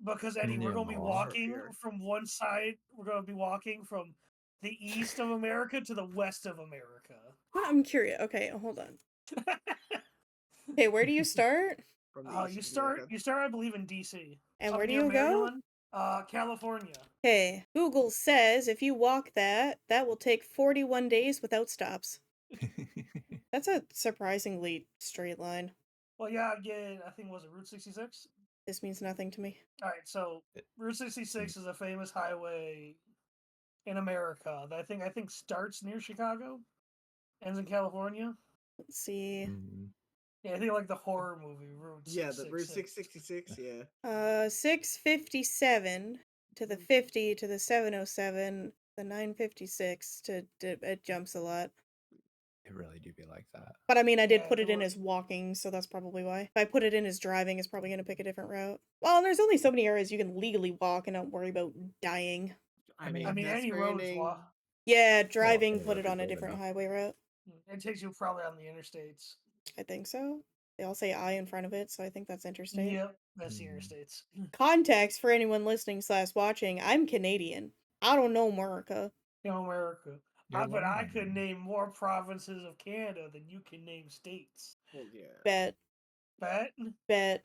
Because Eddie, we're Yeah, gonna be Mom. walking Sure. from one side. We're gonna be walking from the east of America to the west of America. I'm curious. Okay, hold on. Okay, where do you start? From the east You of start. America. You start, I believe, in D.C. And Up where do near you go? Maryland, California. Okay, Google says if you walk that will take 41 days without stops. That's a surprisingly straight line. Well, yeah, again, I think was it Route 66. This means nothing to me. All right, so Route 66 is a famous highway in America that I think starts near Chicago, ends in California. Let's see. Mhm. Yeah, I think like the horror movie Route 666. Yeah, the Route 666, yeah. 657 to the 50 to the 707, the 956 to it jumps a lot. It really do be like that. But I mean, I did Yeah, put it the in one- as walking, so that's probably why. If I put it in as driving, it's probably going to pick a different route. Well, there's only so many areas you can legally walk and not worry about dying. I mean, I mean, Death any roads Stranding, walk. Yeah, driving anywhere put it on a people different enough. highway route. It takes you probably on the interstates. I think so. They all say I in front of it, so I think that's interstate. Yep, that's the Hmm. interstates. Context for anyone listening / watching, I'm Canadian. I don't know America. In America. You're But I lying. could name more provinces of Canada than you can name states. well, yeah. Bet. Bet?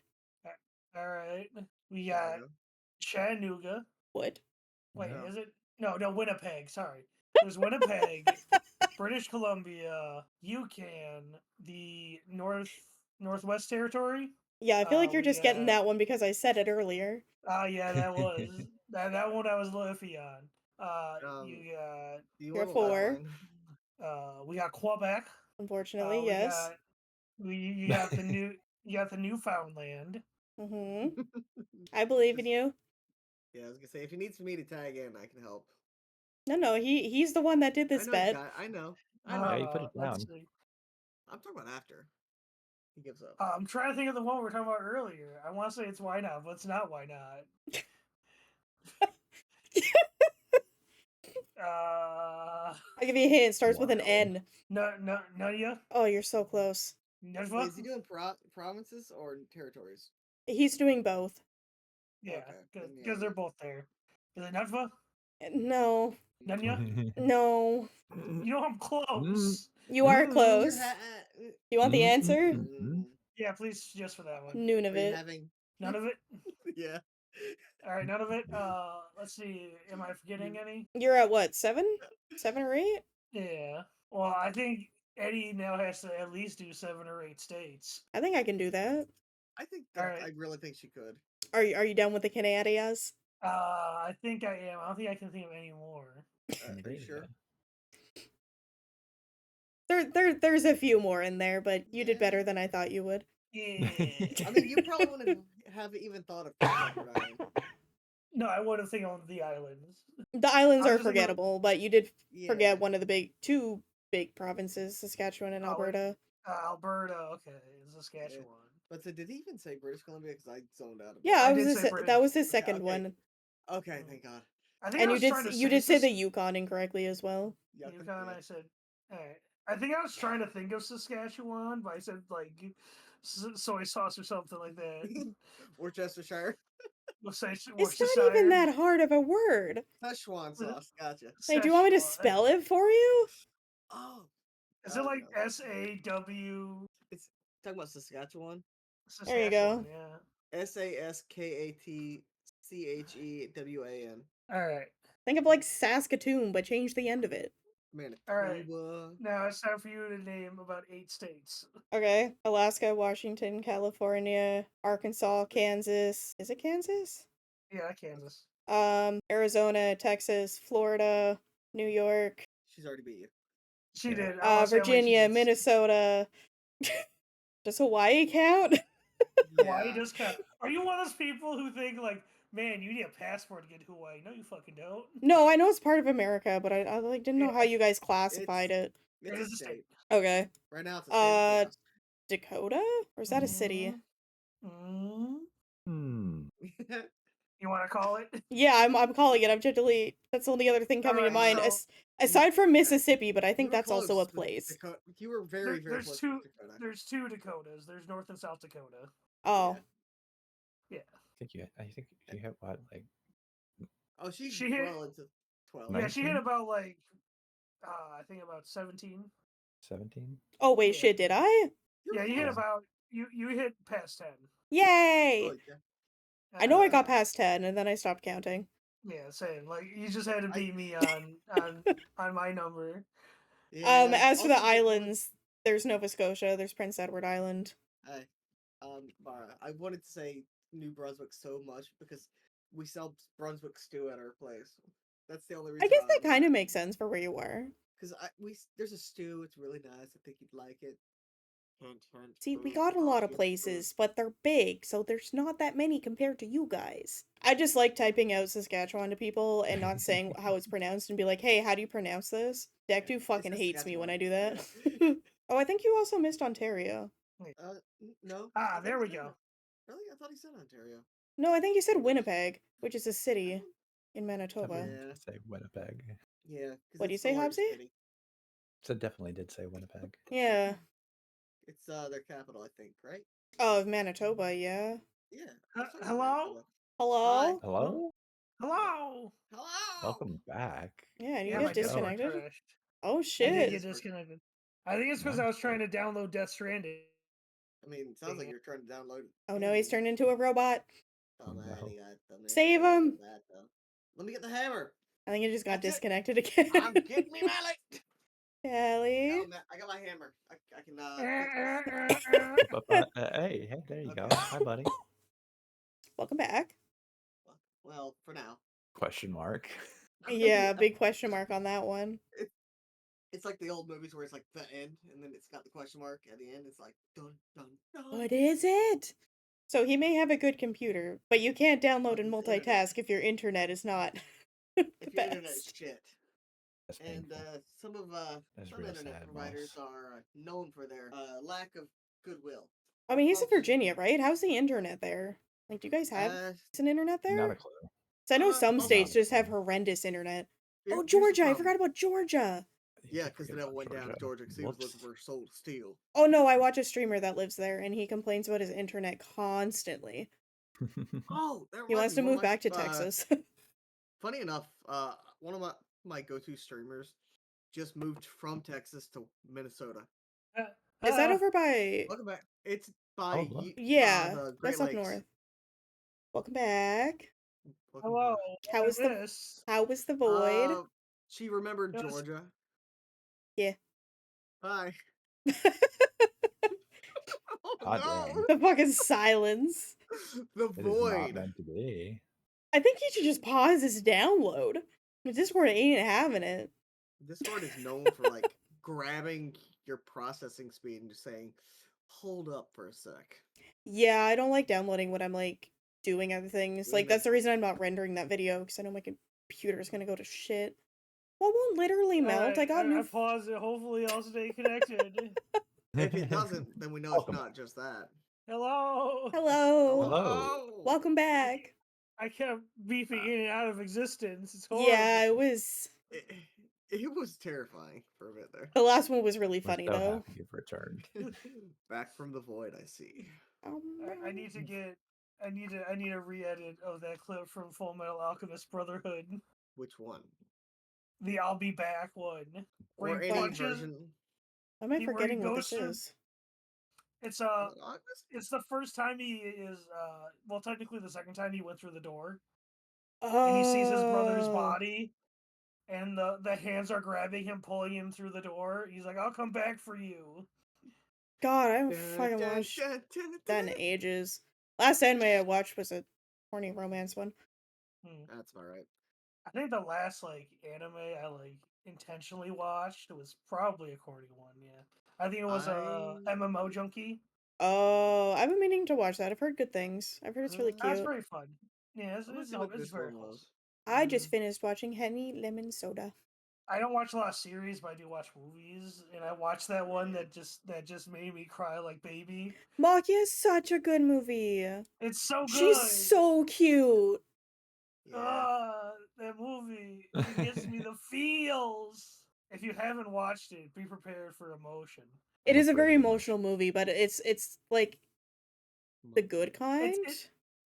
All right. We got China. Chattanooga. What? Wait, Yeah. is it? No, Winnipeg. Sorry. There's Winnipeg, British Columbia, Yukon, the Northwest Territory. Yeah, I feel like you're we just getting got- that one because I said it earlier. Oh, yeah, that was. that one I was a little iffy on. You got. You You're want a four. lifeline? We got Quebec. Unfortunately, We yes. you got the new. You got the Newfoundland. Mm-hmm. I believe in you. Yeah, I was gonna say if he needs me to tag in, I can help. No, he's the one that did this I know, bet. I know. Yeah, you put it Let's down. see. I'm talking about after. He gives up. I'm trying to think of the one we were talking about earlier. I want to say it's Why Not, but it's not Why Not. I'll give you a hint. It starts with an Wow. N. Nunya? Oh, you're so close. Wait, Nunavut? is he doing provinces or territories? He's doing both. Yeah, Okay, then yeah, because they're both there. Is it Nunavut? No. Nunya? No. You know I'm close. You are Mm. close. You want the answer? Mhm. Yeah, please suggest for that one. Are you Nunavut. having? Nunavut? Yeah. All right, Nunavut. Let's see. Am I forgetting any? You're at what, 7? 7 or 8? Yeah. Well, I think Eddie now has to at least do 7 or 8 states. I think I can do that. I think All that, right. I really think she could. Are you done with the Canadias? I think I am. I don't think I can think of any more. Are you sure? There's a few more in there, but you did Yeah. better than I thought you would. Yeah. I mean, you probably wouldn't have even thought of Prince Island. No, I would have think on the islands. The islands I are was thinking- forgettable, but you did Yeah. forget one of the two big provinces, Saskatchewan and Oh, Alberta. Alberta, okay, Saskatchewan. But so did he even say British Columbia? Because I zoned out. Yeah, I that was did say that British. was his Okay, second okay. one. Okay, thank God. I think And I you was did trying to you did say Sus- the Yukon incorrectly as well. Yukon. I said. Alright. I think I was trying to think of Saskatchewan, but I said like soy sauce or something like that. Worcestershire. It's not even that hard of a word. Szechuan sauce. Gotcha. Hey, do you want me to Szechuan. spell it for you? Oh. Is it like no. SAW? It's talking about Saskatchewan. There you go. Saskatchewan, yeah. Saskatchewan. All right. Think of like Saskatoon, but change the end of it. Manitoba. All right. Now it's time for you to name about 8 states. Okay. Alaska, Washington, California, Arkansas, Kansas. Is it Kansas? Yeah, Kansas. Arizona, Texas, Florida, New York, She's already beat you. She did. I wanna say how many she Virginia, did. Minnesota. Does Hawaii count? Hawaii Yeah. does count. Are you one of those people who think like, man, you need a passport to get to Hawaii? No, you fucking don't. No, I know it's part of America, but I like didn't know Yeah. how you guys classified it. It's It a is a state. Okay. Right now it's a state of chaos. Dakota? Or is that a city? Mm. You want to call it? Yeah, I'm calling it. I'm trying to delete. That's the only other thing coming to Alright, mind. so Aside from okay. Mississippi, but I You think were that's also a close with place. Dakota. You were very, very there's close two. with Dakota. There's 2 Dakotas. There's North and South Dakota. Oh. Yeah. I think you have what, like Oh, she She hit- well into 12. Yeah, she hit 19? about like, I think about 17. 17? Oh wait, Yeah. shit, did I? You were Yeah, you hit close. about you hit past 10. Yay! Oh, yeah. I know I got Uh, past 10 and then I stopped counting. Yeah, same. Like you just had to I- beat me on my number. Yeah. As for the also, islands, there's Nova Scotia, there's Prince Edward Island. Mara, I wanted to say New Brunswick so much because we sell Brunswick stew at our place. That's the only reason. I guess that kind of makes sense for where you were. Because there's a stew. It's really nice. I think you'd like it. Hint, hint, See, we food, got a lot of food, places, but they're big, so there's not that many compared to you guys. I just like typing out Saskatchewan to people and not saying how it's pronounced and be like, hey, how do you pronounce this? Deku fucking hates me when I do that. Oh, I think you also missed Ontario. No. Ah, I thought there he we said go. it. Really? I thought he said Ontario. No, I think you said Or- Winnipeg, which is a city in Manitoba. Definitely Yeah. did say Winnipeg. Yeah. 'cause What do you it's the say, largest Hobbsy? city. So definitely did say Winnipeg. Yeah. It's their capital, I think, right? Oh, of Manitoba, yeah. Yeah. I was talking about Hello? Manitoba. Hello? Hello? Hello. Hello. Welcome back. Yeah, and you Yeah, get my Discord disconnected? crashed. Oh, I did shit. get Discord. disconnected. I think it's because I was trying to download Death Stranding. I mean, it sounds like you're trying to download. Oh no, he's turned into a robot. Oh, man, No. he got dumb. Save him! Let me get the hammer. I think he just got That's it. disconnected again. I'm getting me mallet. Kelly. Oh, I got my hammer. I can. Hey, there you go. Okay. Hi, buddy. Welcome back. Well, for now. Question mark. Yeah, big question mark on that one. It's like the old movies where it's like the end, and then it's got the question mark at the end. It's like dun dun dun. What is it? So he may have a good computer, but you can't download and But his internet- multitask if your internet is not the If your internet is best. shit. That's And painful. some That's some real internet sad, providers boss. are known for their lack of goodwill. I mean, he's in Virginia, right? How's the internet there? Like, do you guys have an internet there? Not a clue. So I know some also- states just have Not a clue. horrendous internet. Here- Oh, here's the Georgia! I problem. forgot about Georgia. Yeah, You because forget they about went down to Georgia because he was looking Whoops. for soul steel. Oh no, I watch a streamer that lives there, and he complains about his internet constantly. Oh, that He wants reminds to me, one move of my- back to Texas. Funny enough, one of my go-to streamers just moved from Texas to Minnesota. Is that over by? Welcome back. It's by look. Yeah, the Great that's up Lakes. north. Welcome back. Welcome Hello. back. How was the this? How was the void? She remembered It was- Georgia. Yeah. Hi. Oh, God no. The fucking silence. The It is not void. meant to be. I think he should just pause his download. Discord ain't having it. Discord is known for like grabbing your processing speed and just saying, "Hold up for a sec." Yeah, I don't like downloading when I'm like doing other things. Yeah, Like that's the reason I'm not rendering that video because I know my computer's gonna go to shit. Well, it won't literally melt. I got I new. paused it. Hopefully, I'll stay connected. If it doesn't, then we know Welcome. it's not just that. Hello. Hello. Hello. Welcome back. I kept beefing in and out of existence. It's horrible. Yeah, it was. It was terrifying for a bit there. The last one was really We're funny so though. happy you've returned. Back from the void, I see. I need to get. I need a re-edit of that clip from Full Metal Alchemist Brotherhood. Which one? The "I'll be back" one. Where Or he any punches. version? Am I where he forgetting what goes this through- is? It's August? it's the first time he is well, technically the second time he went through the door, Oh. and he sees his brother's body, and the hands are grabbing him, pulling him through the door. He's like, "I'll come back for you." God, I haven't Dun, fucking dun, watched dun, dun, that in dun. ages. Last anime I watched was a horny romance one. That's about right. I think the last anime I intentionally watched was probably a corny one. Yeah, I think it was MMO Junkie. Oh, I've been meaning to watch that. I've heard good things. I've heard it's really That's cute. very fun. Yeah, I'm gonna see what this very one close. was. I just finished watching Henny Lemon Soda. I don't watch a lot of series, but I do watch movies, and I watched that one that just made me cry like baby. Maki is such a good movie. It's so good. She's so cute. Yeah. That movie, it gives me the feels. If you haven't watched it, be prepared for emotion. It I'm is a afraid very of emotional movie, but it's like the good kind.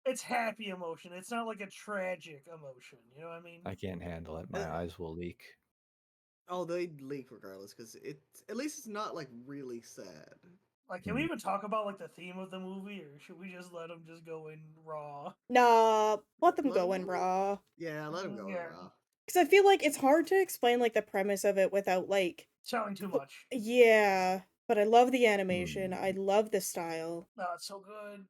It's happy emotion. It's not like a tragic emotion. You know what I mean? I can't handle it. My eyes will leak. Oh, they leak regardless, because at least it's not like really sad. Like, can we even talk about the theme of the movie, or should we just let them just go in raw? Nah, let them Let go 'em in go? raw. Yeah, let him go Yeah. raw. Because I feel like it's hard to explain the premise of it without Telling too much. Yeah, but I love the animation. I love the style. No, it's so good.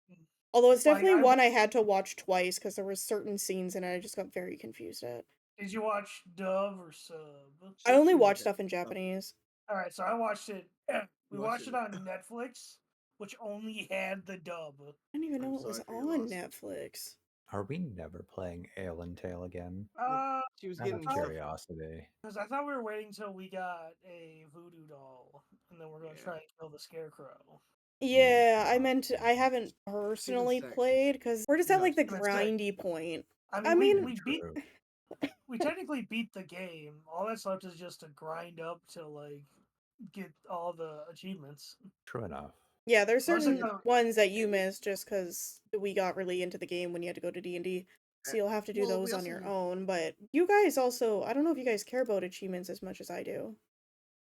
Although it's definitely I- one I had to watch twice because there were certain scenes and I just got very confused at. Did you watch dub or sub? I only Should watch look stuff at in Japanese. All right, so I watched it. We You watched watched it on Netflix, which only had the dub. I didn't even know I'm it was sorry for your on loss. Netflix. Are we never playing Alan Tale again? She was Out of getting curiosity. Because I thought we were waiting till we got a voodoo doll, and then we're gonna Yeah. try and kill the scarecrow. Yeah, I haven't personally sick. played because we're just at No, the it's sick. grindy point. I mean, we True. we technically beat the game. All that's left is just to grind up to get all the achievements. True enough. Yeah, there's Plus, certain ones that you missed just because we got really into the game when you had to go to D&D. So you'll have to do Well, we those on also your have- own. But you guys also, I don't know if you guys care about achievements as much as I do.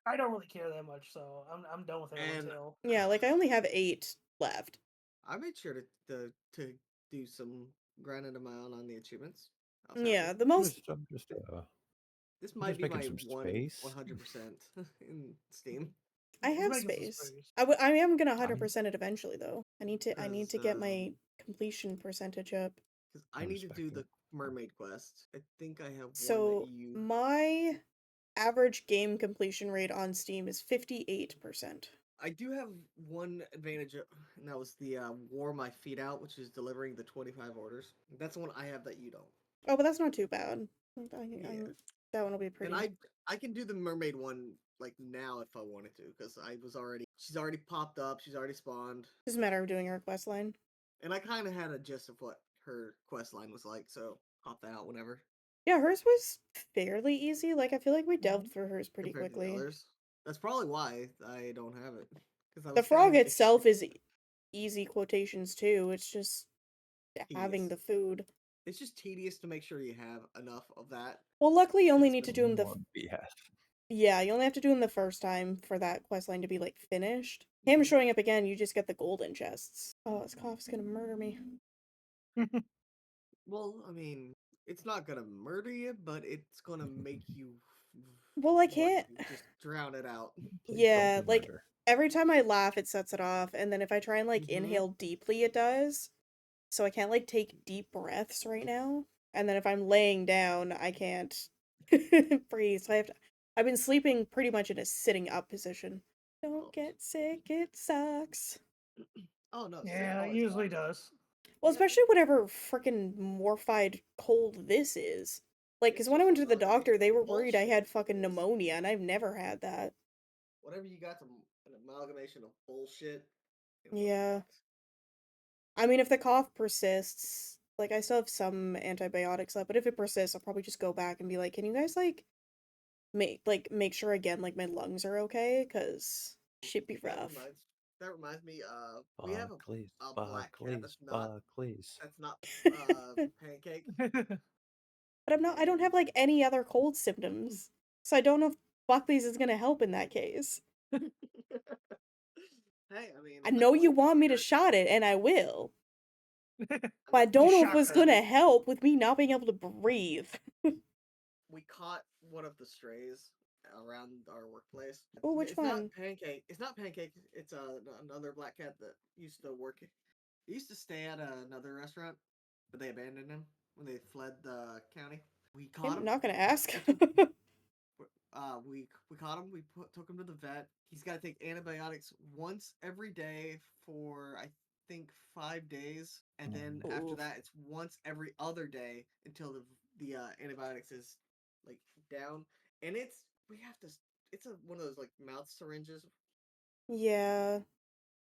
I don't really care that much, so I'm done with it And- until. Yeah, I only have 8 left. I made sure to do some grinding of my own on the achievements. I was Yeah, happy. the most. I'm just This might just be making my some one space. 100% in Steam. I He's have making some space. space. I am gonna 100% it eventually though. I need to get my Because, completion percentage up. Because I I need to respect do it. the mermaid quest. I think I have one So that you. my average game completion rate on Steam is 58%. I do have one advantage, and that was the Wore My Feet Out, which is delivering the 25 orders. That's the one I have that you don't. Oh, but that's not too bad. Yeah. That one will be pretty. And I can do the mermaid one now if I wanted to, because she's already popped up, she's already spawned, Doesn't matter of doing her quest line. and I kind of had a gist of what her quest line was like, so pop that out whenever. Yeah, hers was fairly easy. I feel like we delved through hers pretty Compared to the quickly. others. That's probably why I don't have it. The frog itself is easy quotations too. It's just having the food. It's just tedious to make sure you have enough of that. Well, luckily you only It's need to just do them more BS. Yeah, you only have to do them the first time for that quest line to be finished. Him showing up again, you just get the golden chests. Oh, this cough's gonna murder me. Well, I mean, it's not gonna murder you, but it's gonna make you. Well, I want can't. to just drown it out. Please Yeah, don't be murder. every time I laugh, it sets it off, and then if I try and Mhm. inhale deeply, it does. So I can't take deep breaths right now. And then if I'm laying down, I can't breathe. So I've been sleeping pretty much in a sitting up position. Don't get sick, it sucks. Oh no! Yeah, it usually does. Well, especially whatever freaking morphied cold this is. Because when I went to the doctor, they were worried I had fucking pneumonia, and I've never had that. Whatever you got, an amalgamation of bullshit. Yeah. I mean, if the cough persists, like, I still have some antibiotics left, but if it persists, I'll probably just go back and be like, can you guys, like, make sure again, like, my lungs are okay? Because shit be That rough. reminds that reminds me. We have Buckley's, a black cat Buckley's, Buckley's. that's not Pancake. But I don't And have, like, any other cold symptoms. So I don't know if Buckley's is gonna help in that case. hey, I mean, I at know that you point, want me to shot it, and I will. I But I mean, don't know if shot it's her. gonna help with me not being able to breathe. we caught one of the strays around our workplace. Oh, which It's not one? Pancake. It's not Pancake. It's another black cat that used to work. He used to stay at another restaurant, but they abandoned him when they fled the county. We caught I'm him. not gonna ask. We caught him. Took him to the vet. He's got to take antibiotics once every day for I think 5 days, and then after Oof. that, it's once every other day until the antibiotics is like down. And we have to. It's one of those like mouth syringes. Yeah.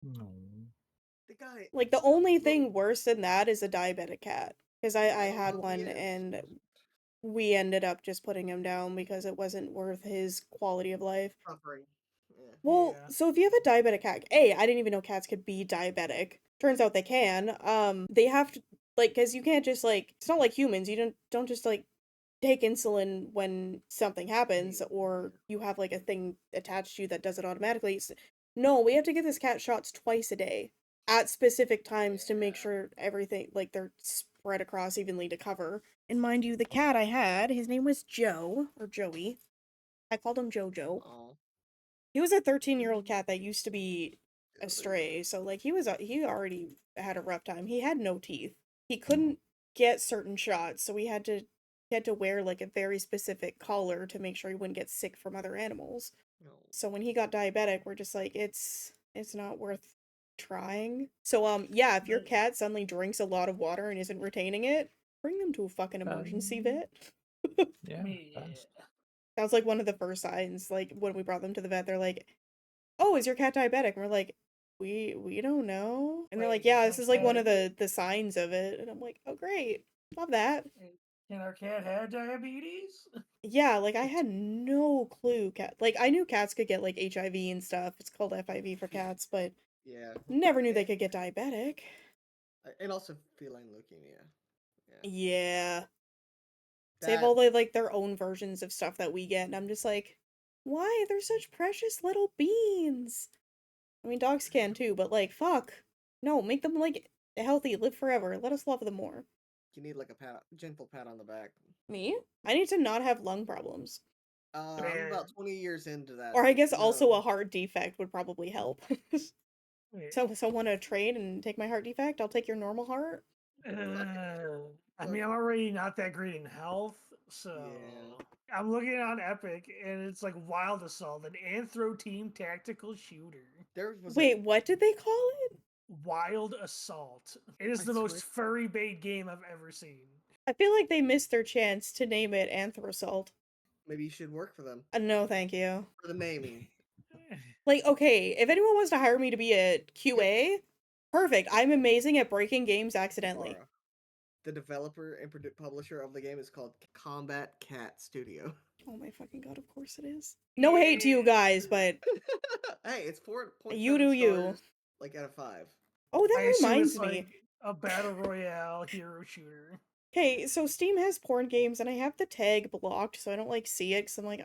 No. The guy, Like, the only thing worse than that is a diabetic cat. Because I yeah, had well, he one, is. and we ended up just putting him down because it wasn't worth his quality of life. Suffering. Yeah. Well, Yeah. so if you have a diabetic cat, I didn't even know cats could be diabetic. Turns out they can. They have to, like, because you can't just, like, it's not like humans. You don't just, like, take insulin when something happens or you have, like, a thing attached to you that does it automatically. No, we have to give this cat shots twice a day at specific times to make Yeah. sure everything, like, they're spread across evenly to cover. And mind you, the cat I had, his name was Joe, or Joey. I called him Jojo. Oh. He was a 13-year-old cat that used to be a Yeah, stray, so like he already had a rough time. He had no teeth. He couldn't get certain shots, so he had to wear like a very specific collar to make sure he wouldn't get sick from other animals. No. So when he got diabetic, we're just like it's not worth trying. So yeah, if your But- cat suddenly drinks a lot of water and isn't retaining it, bring them to a fucking emergency vet. Yeah, Yeah. fast. That was like one of the first signs. Like when we brought them to the vet, they're like, "Oh, is your cat diabetic?" And we're like, "We don't know." And they're like, Wait, "Yeah, can this a is like one cat- of the signs of it." And I'm like, "Oh, great, love that." Can our cat have diabetes? Yeah, like I had no clue cat. Like I knew cats could get like HIV and stuff. It's called FIV for cats, but Yeah. never knew they could get diabetic. And also feline leukemia. Yeah. Yeah, they have That all the like their own versions of stuff that we get, and I'm just like, why? They're such precious little beans. I mean, dogs can too, but like, fuck. No, make them like healthy, live forever. Let us love them more. you need like a gentle pat on the back. Me? I need to not have lung problems. I'm Man. about 20 years into that. Or I guess also a No. heart defect would probably help. Wait, So want to trade and take my heart defect? I'll take your normal heart. I mean, I'm already not that great in health, so Yeah. I'm looking on Epic, and it's like Wild Assault, an Anthro Team tactical shooter. There was Wait, what did they call it? Wild Assault. It is I the swear- most furry bait game I've ever seen. I feel like they missed their chance to name it Anthrosalt. maybe you should work for them No, thank you. for the naming. Like, okay, if anyone wants to hire me to be a QA, perfect. I'm amazing at breaking games accidentally. Laura. The developer and publisher of the game is called Combat Cat Studio. Oh my fucking god, of course it is. No hate to you guys, but Hey, it's 4.7 you do you. stars, like out of 5. Oh, that I assume reminds it's me. like a battle royale hero shooter. Okay, so Steam has porn games, and I have the tag blocked, so I don't like see it. Because I'm like,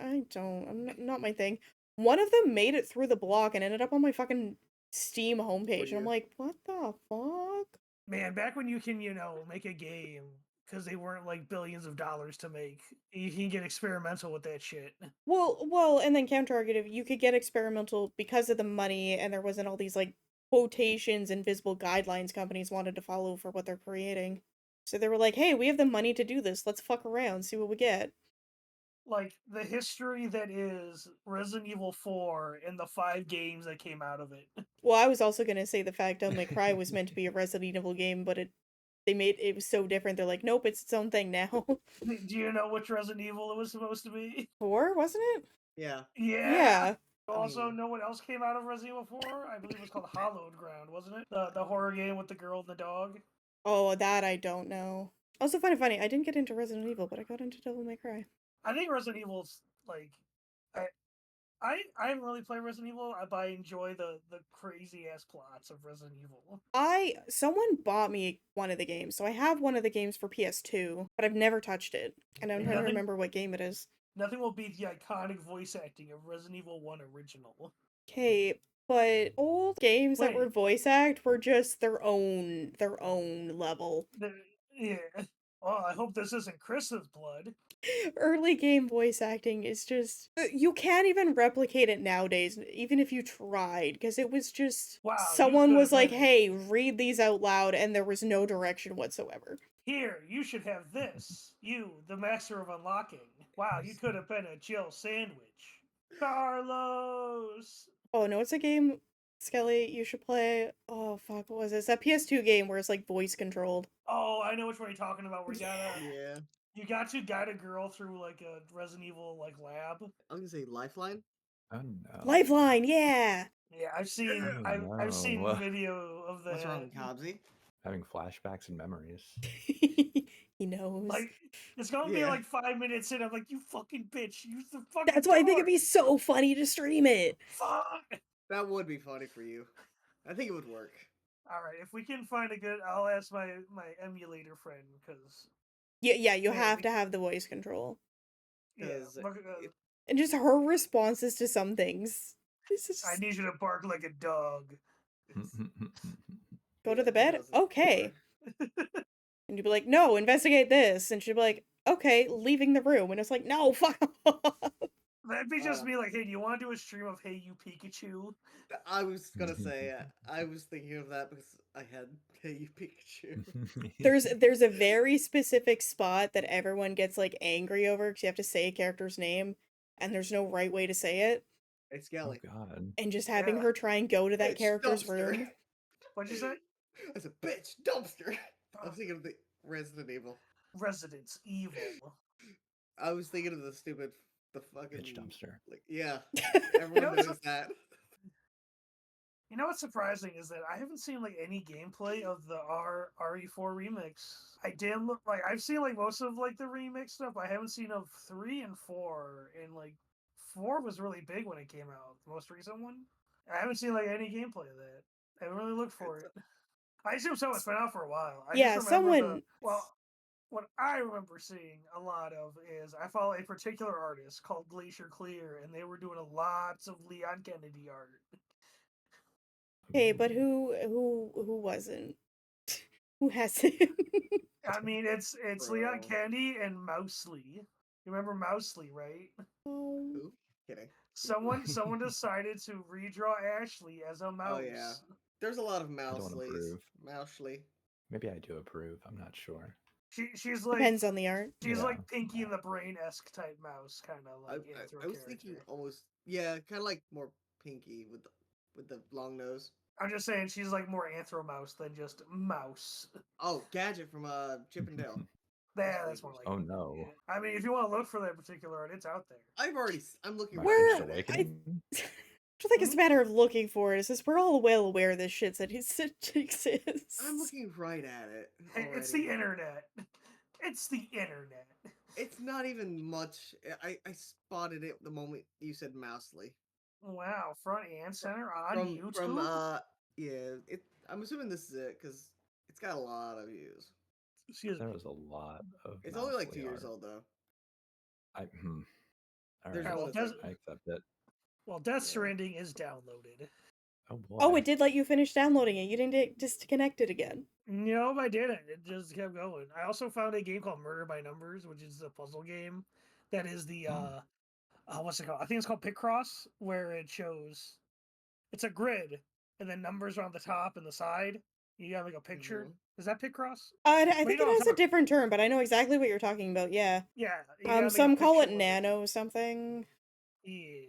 not my thing. One of them made it through the block and ended up on my fucking Steam homepage, and I'm you. like, what the fuck? Man, back when you can, make a game because they weren't like billions of dollars to make, you can get experimental with that shit. Well, and then counter-argument, you could get experimental because of the money, and there wasn't all these like quotations and visible guidelines companies wanted to follow for what they're creating. So they were like, hey, we have the money to do this. Let's fuck around, see what we get. Like the history that is Resident Evil 4 and the 5 games that came out of it. Well, I was also gonna say the fact Devil May Cry was meant to be a Resident Evil game, but it was so different. They're like, nope, it's its own thing now. Do you know which Resident Evil it was supposed to be? 4, wasn't it? Yeah. Yeah. Yeah. You I also mean- know what else came out of Resident Evil 4? I believe it was called Hallowed Ground, wasn't it? The horror game with the girl and the dog. Oh, that I don't know. Also, funny. I didn't get into Resident Evil, but I got into Devil May Cry. I think Resident Evil's like, I haven't really played Resident Evil, but I enjoy the crazy ass plots of Resident Evil. Someone bought me one of the games, so I have one of the games for PS2, but I've never touched it, and I'm trying to Nothing- remember what game it is. Nothing will beat the iconic voice acting of Resident Evil 1 original. Okay, but old games that were Wait. voice act were just their own level. Yeah. Well, I hope this isn't Chris's blood. Early game voice acting is just you can't even replicate it nowadays, even if you tried, because it was just Wow, you someone could've was like, been- "Hey, read these out loud," and there was no direction whatsoever. Here, you should have this. You, the master of unlocking. Wow, you could have been a Jill sandwich. Carlos! Oh no, it's a game, Skelly, you should play. Oh fuck, what was it? It's that PS2 game where it's like voice controlled. Oh, I know which one you're talking about. Where Yeah. you got to guide a girl through like a Resident Evil like lab. I'm gonna say Lifeline. Oh no. Lifeline, yeah. Yeah, I've seen Oh, I've seen no. video of that. What's wrong, Cobbsy? Having flashbacks and memories. He knows. Like it's gonna be Yeah. like 5 minutes in. I'm like, you fucking bitch, use the fucking. That's why I think door. it'd be so funny to stream it. Fuck. That would be funny for you. I think it would work. All right, if we can find a good, I'll ask my emulator friend because Yeah, you Yeah, have we- to have the voice control. yeah, 'Cause look, And just her responses to some things. This is I need you to bark like a dog. go to Yeah, the he bed? does it Okay. And you'd be like, no, investigate this. And she'd be like, okay, leaving the room. And it's like, no, fuck off. That'd be just Uh, me like, hey, do you want to do a stream of Hey You Pikachu? before. I was gonna say I was thinking of that because I had Hey You Pikachu. There's a very specific spot that everyone gets like angry over because you have to say a character's name and there's no right way to say it. Hey Oh Skelly. And god. just having Yeah. her try and go to that Bitch, character's dumpster. room. What'd you say? I said, bitch, dumpster. I was thinking of the Resident Evil. Residence Evil. I was thinking of the fucking Bitch dumpster. Like, yeah, You everyone know, knows that. You know what's surprising is that I haven't seen like any gameplay of the RE4 remix. I've seen like most of like the remix stuff. But I haven't seen of 3 and 4, and like 4 was really big when it came out. The most recent one. I haven't seen like any gameplay of that. I haven't really looked for it. I assume so. It's been out for a while. I Yeah, just remember someone- what I remember seeing a lot of is I follow a particular artist called Glacier Clear, and they were doing lots of Leon Kennedy art. Okay, but who wasn't? Who hasn't? I mean, it's Leon Bro. Kennedy and Mousley. You remember Mousley, right? Oh, Ooh, kidding. Someone decided to redraw Ashley as a mouse. Oh yeah, there's a lot of don't Mousleys. approve. Mousley. Maybe I do approve. I'm not sure. She's like depends on the art. she's Yeah, like Pinky in the Brain-esque type mouse, kind of I, like I, intro I was thinking character. almost, yeah, kind of like more Pinky with the long nose. I'm just saying she's like more anthro mouse than just mouse. Oh, Gadget from Chip and Dale. That's more like Oh it. no. Yeah. I mean, if you want to look for that particular art, it's out there. I'm looking. My right Where- First at it. Awakening? I don't think it's a matter of looking for it. It's just we're all well aware this shit that exists. I'm looking right at it. Hey, it's the already. internet. It's the internet. It's not even much. I spotted it the moment you said Mousley. Wow, front and center on From YouTube. yeah. I'm assuming this is it because it's got a lot of views. Excuse There me. was a lot of. It's only like Mousley 2 years art. old though. All There's right. one one that's that's I accept it. Well, Death Yeah. Stranding is downloaded. Oh boy. Oh, it did let you finish downloading it. You didn't disconnect it again. No, I didn't. It just kept going. I also found a game called Murder by Numbers, which is a puzzle game. That is the what's it called? I think it's called Picross, where it shows it's a grid and then numbers are on the top and the side. You have like a picture. Is that Picross? I you think know what I'm it has a talking- different term, but I know exactly what you're talking about. Yeah. Yeah. you gotta make a Some call it picture with nano something. Yeah.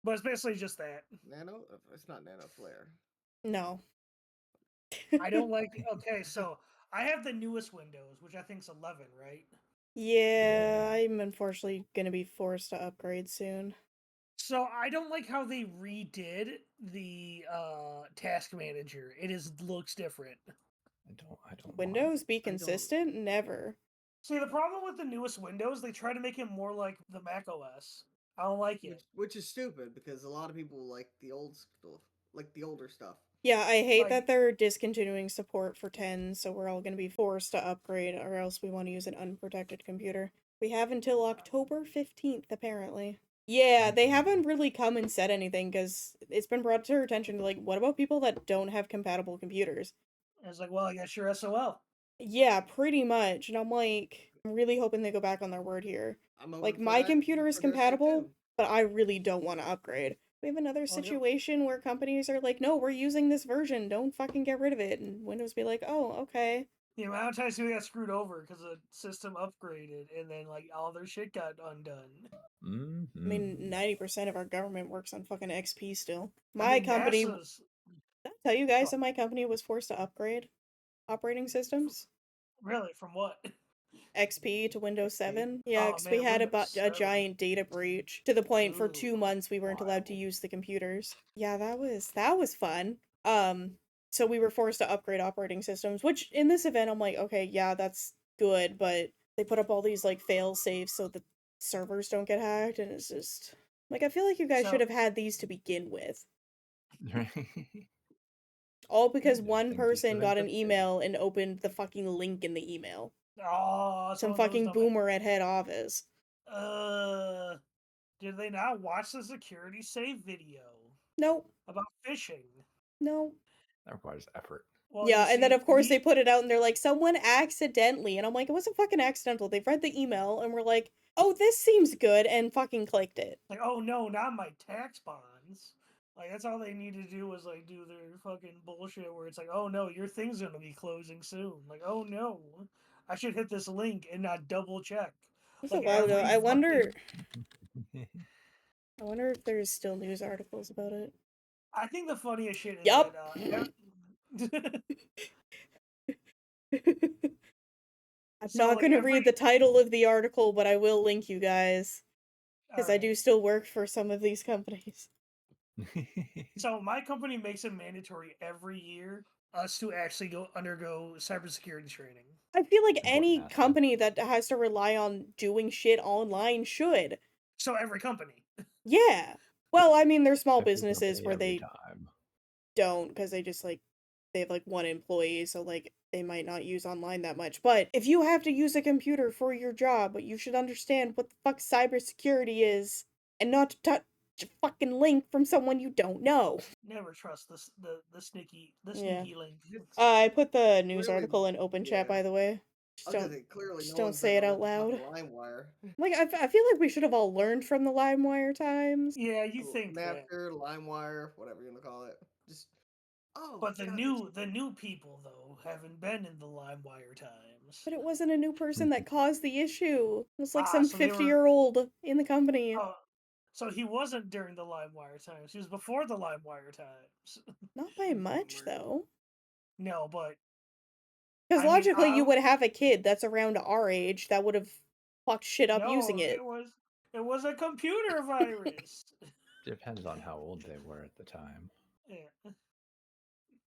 But it's basically just that. Nano. It's not Nano Flare. No. I don't like. Okay, so I have the newest Windows, which I think is 11, right? Yeah, I'm unfortunately gonna be forced to upgrade soon. So I don't like how they redid the task manager. It looks different. I don't Windows be I don't- consistent? Never. See, the problem with the newest Windows, they try to make it more like the Mac OS. I don't like it. which is stupid because a lot of people like the old stuff, like the older stuff. Yeah, I hate Like- that they're discontinuing support for 10, so we're all going to be forced to upgrade, or else we want to use an unprotected computer. We have until October 15th, apparently. Yeah, they haven't really come and said anything, because it's been brought to our attention, like, what about people that don't have compatible computers? And it's like, well, I guess you're SOL. Yeah, pretty much. And I'm like, I'm really hoping they go back on their word here. I'm open Like, for my that computer is for their shit, compatible, too. but I really don't want to upgrade. We have another yep. situation where companies are like, no, we're using this version, don't fucking get rid of it. And Windows be like, oh, okay. The amount of times we got screwed over because the system upgraded and then like all their shit got undone. I mean, 90% of our government works on fucking XP still. I My mean, company, NASA's- did I tell you guys Oh. that my company was forced to upgrade operating systems? Really, from what? XP to Windows XP? 7. Yeah, Oh, because we man, had Windows a 7. giant data breach to the point for Ooh, 2 months we weren't allowed to wild. use the computers. Yeah, that was fun. So we were forced to upgrade operating systems, which in this event I'm like, okay, yeah, that's good, but they put up all these like fail safes so the servers don't get hacked, and it's just like I feel like you guys So- should have had these to begin with. Right. All because didn't one think these person would got an exist. email and opened the fucking link in the email. Oh, it's Some one of those fucking dumb- boomer at head office. Did they not watch the security save video Nope. about phishing? No. That requires effort. Well, Yeah, you and then see, of course they put it out and they're like, someone accidentally, and I'm like, it wasn't fucking accidental. They've read the email and we're like, oh, this seems good, and fucking clicked it. like, oh no, not my tax bonds. Like that's all they need to do was like do their fucking bullshit where it's like, oh no, your thing's gonna be closing soon. Like, oh no, I should hit this link and not double check. It was a Like while ago. every I wonder fucking- I wonder if there's still news articles about it. I think the funniest shit is Yup. that. I'm So, not like, gonna every- read the title of the article, but I will link you guys. Because I do Alright. still work for some of these companies. So my company makes it mandatory every year us to actually undergo cybersecurity training. I feel like Important any aspect. company that has to rely on doing shit online should. So every company. Yeah. Well, I mean, there's small Every businesses company, where every they time. don't because they just like they have like one employee, so like they might not use online that much. But if you have to use a computer for your job, you should understand what the fuck cybersecurity is and not to touch a fucking link from someone you don't know. Never trust the sneaky Yeah. link. It's, I put the news Clearly, article in open chat, yeah. by the way. I Just was gonna don't say, clearly just no don't one's say been it on out loud. LimeWire. Like I feel like we should have all learned from the LimeWire times. Yeah, you think that. Napster, LimeWire, whatever you want to call it. Just But the God, new people though haven't been in the LimeWire times. But it wasn't a new person that caused the issue. It was like some So they were- 50-year-old in the company. Oh, so he wasn't during the LimeWire times. He was before the LimeWire times. Not by much, Boomer. though. No, but Because I mean, logically, you I- would have a kid that's around our age that would have fucked shit up no, using it. it was a computer virus. Depends on how old they were at the time. Yeah.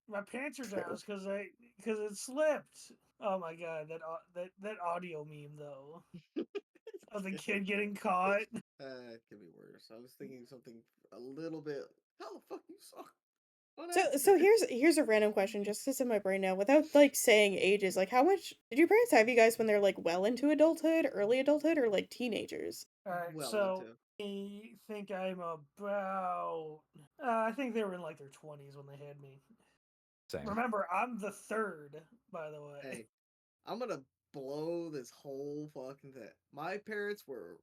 My pants are True. down because it slipped. Oh my god, that audio meme though of the kid getting caught. It could be worse. I was thinking something a little bit. How the fuck you saw? on So accident? here's a random question, just sits in my brain now, without like saying ages. Like, how much did your parents have you guys when they're like well into adulthood, early adulthood, or like teenagers? All right, Well so into. I think I'm about. I think they were in like their 20s when they had me. Same. Remember, I'm the third, by the way. Hey, I'm gonna blow this whole fucking thing. My parents were.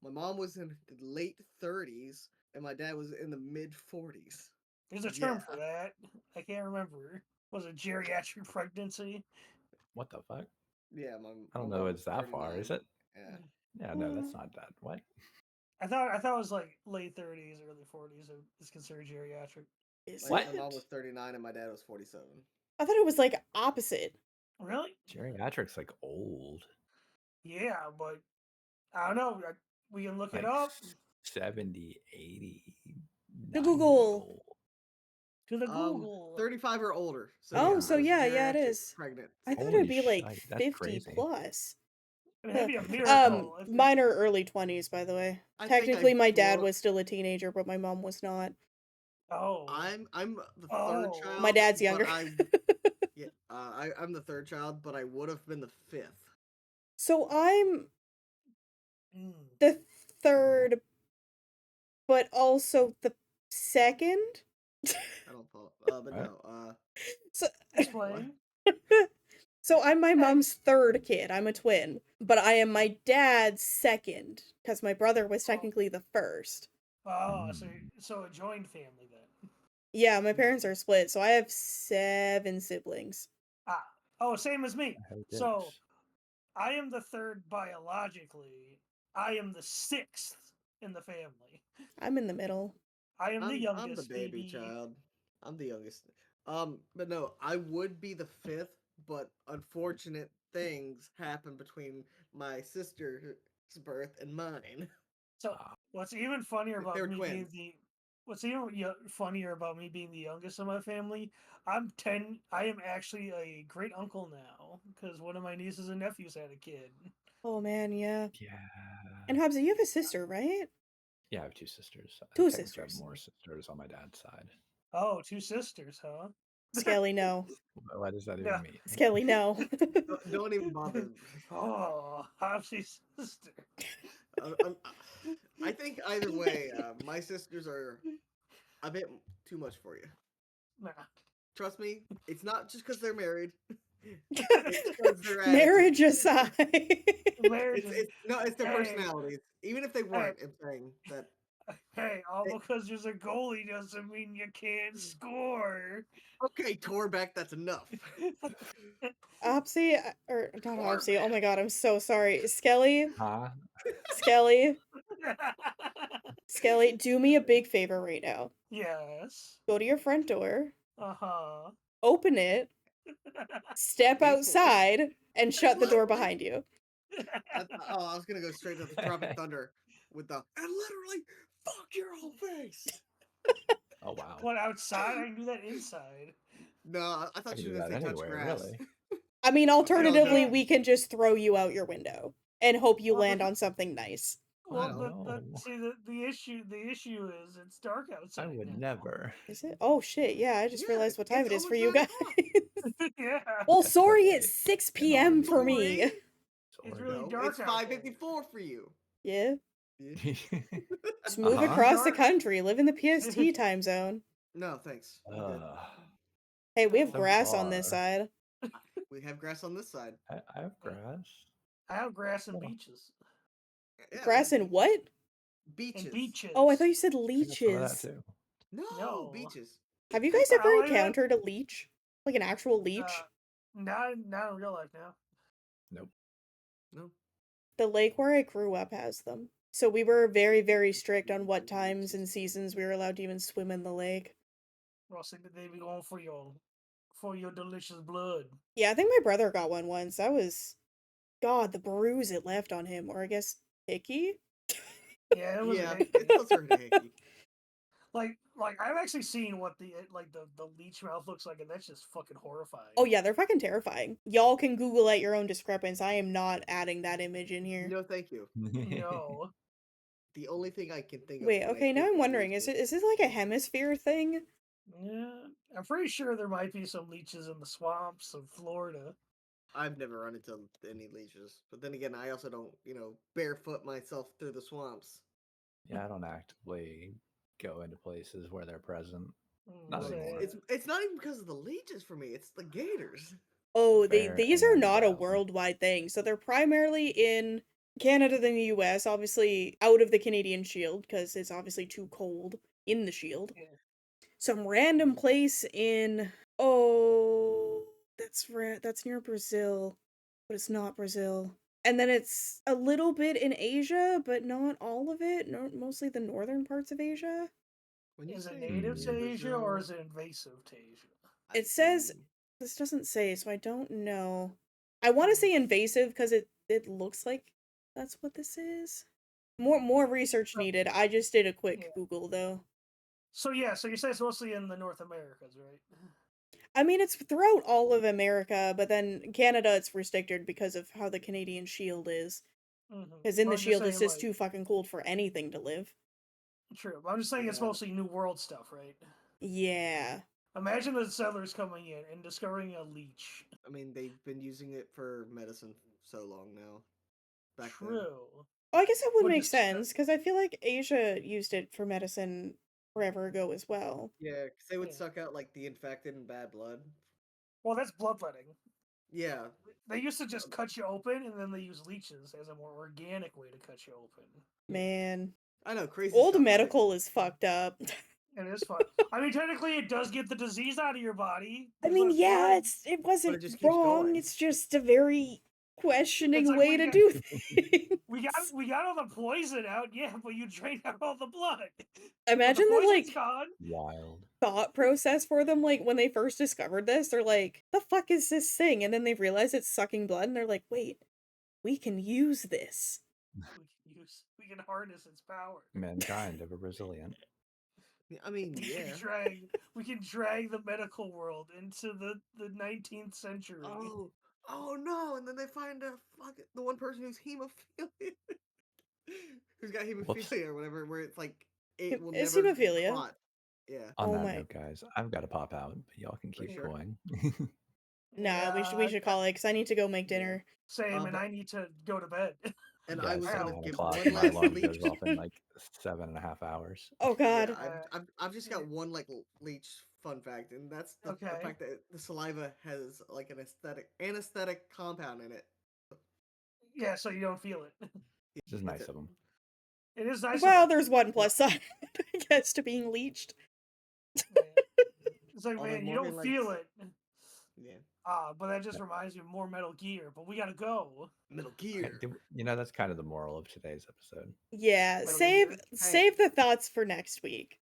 My mom was in the late 30s, and my dad was in the mid 40s. There's a term Yeah. for that. I can't remember. Was it geriatric pregnancy? What the fuck? Yeah, I don't my know mom it's was that far, is 39. it? Yeah. Yeah, no, that's not that. What? I thought it was like late 30s, early 40s. Is considered geriatric. Is Like, What? my mom was 39 and my dad was 47. I thought it was like opposite. Really? Geriatric's like old. Yeah, but I don't know. We can look Like it up. 70, 80, The 90 Google. old. To the Google. 35 or older. So Oh, yeah, so I was yeah, it geriatric is. pregnant. I thought it Holy would be like shite, that's 50 crazy. plus. I mean, that'd be a miracle. if it- Mine are early 20s, by the way. I think Technically, I my dad broke- was still a teenager, but my mom was not. Oh. I'm the Oh. third child. My dad's but younger. I'm the third child, but I would have been the fifth. So I'm Mm. the third, but also the second. I don't follow. But What? no. So, Explain. so I'm my mom's third kid. I'm a twin, but I am my dad's second because my brother was technically the first. Oh, Mm. so a joined family then. Yeah, my parents are split, so I have 7 siblings. Ah. Oh, same as me. I hope So it's- I am the third biologically. I am the sixth in the family. I'm in the middle. I am the I'm youngest the baby child. I'm the youngest. But no, I would be the fifth, but unfortunate things happen between my sister's birth and mine. So what's even funnier about They're me being twins. what's even funnier about me being the youngest of my family? I'm 10. I am actually a great uncle now because one of my nieces and nephews had a kid. Oh man, yeah. Yeah. And Hobbs, you have a sister, right? Yeah, I have 2 sisters. I Two technically have sisters. more sisters on my dad's side. Oh, 2 sisters, huh? Skelly, no. What does that Yeah. even mean? Skelly, no. Don't even bother. Oh, Hopsy's sister. I think either way, my sisters are a bit too much for you. Nah. Trust me, it's not just because they're married. It's 'cause their attitude. Marriage aside. Marriage It's their Hey. personalities. Even if they weren't, I'm saying that. Hey, all It- because there's a goalie doesn't mean you can't score. Okay, Torbeck, that's enough. Opsy, or not Or Opsy, oh my god, I'm so sorry. Skelly, Huh? Skelly, Skelly, do me a big favor right now. Yes. Go to your front door, Uh-huh. open it, step Hateful. outside, and shut the door behind you. I was gonna go straight to the Tropic Thunder with the and literally fuck your whole face. Oh wow. What, outside? I can do that inside. No, I I thought can you do were gonna that say touch anywhere, grass. really. I mean, alternatively, no. we can just throw you out your window and hope you Well, land on something nice. Well, don't know. see, the issue is it's dark outside. I would now. never. Is it? Oh shit, yeah, I just Yeah, realized what time it's it is for almost you 9 guys. o'clock. Yeah. Well, That's sorry, okay. it's 6 Getting p.m. on. for me. Sorry. It's Sorry. really No, dark it's out there. 5:54 for you. Yeah, Yeah. just move Uh-huh. across the Dark. country, live in the PST time zone. No, thanks. I'm good. Hey, we have So grass on this far. side. We have grass on this side. I have grass. I have grass and Hold on. beaches. Yeah, Grass and what? beaches. And beaches. Oh, I thought you said I got some of that leeches. too. No, No. beaches. Have you guys Well, ever I have- encountered a leech? Like an actual leech? Not in real life now. Nope. No. The lake where I grew up has them. So we were very, very strict on what times and seasons we were allowed to even swim in the lake. Well, see, they be going for your delicious blood. Yeah, I think my brother got one once. That was, God, the bruise it left on him, or I guess icky. Yeah, it was Yeah, icky. it's closer to hickey. like I've actually seen what the leech mouth looks like, and that's just fucking horrifying. Oh yeah, they're fucking terrifying. Y'all can Google at your own discrepancy. I am not adding that image in here. No, thank you. No. The only thing I can think of. Wait, when I okay, now think I'm of wondering, is leeches- this like a hemisphere thing? Yeah, I'm pretty sure there might be some leeches in the swamps of Florida. I've never run into any leeches, but then again, I also don't, barefoot myself through the swamps. Yeah, I don't actively go into places where they're present. Not Say- anymore. It's not even because of the leeches for me. It's the gators. Oh, Fair these are and not a valid. worldwide thing. So they're primarily in Canada than the US, obviously out of the Canadian Shield, because it's obviously too cold in the Shield. Yeah. Some random place in that's near Brazil, but it's not Brazil. And then it's a little bit in Asia, but not all of it. No, mostly the northern parts of Asia. When you Is it say native to Asia or Brazil, is it invasive to Asia? I It says think- this doesn't say, so I don't know. I want to say invasive because it looks like that's what this is. More research So- needed. I just did a quick Yeah. Google though. So yeah, so you say it's mostly in the North Americas, right? I mean, it's throughout all of America, but then Canada, it's restricted because of how the Canadian Shield is. Because in Well, the I'm just Shield, it's saying, just too fucking cold for anything to live. True. I'm just saying it's Yeah. mostly New World stuff, right? Yeah. Imagine the settlers coming in and discovering a leech. I mean, they've been using it for medicine so long now. Back then. True. Oh, I guess that would Would make just- sense, because I feel like Asia used it for medicine forever ago as well. Yeah, because they would Yeah. suck out like the infected and bad blood. Well, that's bloodletting. Yeah, They used to just cut you open, and then they use leeches as a more organic way to cut you open. Man. I know, crazy. Old stuff, right? medical is fucked up. It is fun. I mean, technically, it does get the disease out of your body. I There's mean, less yeah, blood. it wasn't just keeps wrong. going. It's just a very questioning It's like way we to got- do things. We got all the poison out, yeah, but you drained out all the blood. Imagine the the poison's like gone. Wild. thought process for them. Like when they first discovered this, they're like, "The fuck is this thing?" And then they realize it's sucking blood, and they're like, "Wait, we can use this." We can harness its power. Mankind ever resilient. I mean, yeah. We can drag the medical world into the 19th century. Oh no! And then they find the one person who's hemophilia, who's got hemophilia Whoops. or whatever, where it's like it will It's never hemophilia. clot. Yeah. On Oh that my- note, guys, I've got to pop out, but y'all can keep sure? going. Nah, we Yeah, should call it because I need to go make dinner. Same, and but- I need to go to bed. And yeah, I was it's gonna 9 give o'clock one and my last alarm leech. goes off in like 7.5 hours. Oh Yeah, god. I've just got one like leech fun fact, and that's the Okay. fact that the saliva has like an anesthetic compound in it. Yeah, so you don't feel it. It's just nice of them. It is nice. Well, of it. there's one plus side, I guess, to being leached. Yeah. It's like, Although man, you Morgan don't feel likes- it. Yeah. But that just reminds me of more Metal Gear. But we gotta go. Metal Okay, Gear. you know, that's kind of the moral of today's episode. Yeah, Well, save hey. save the thoughts for next week,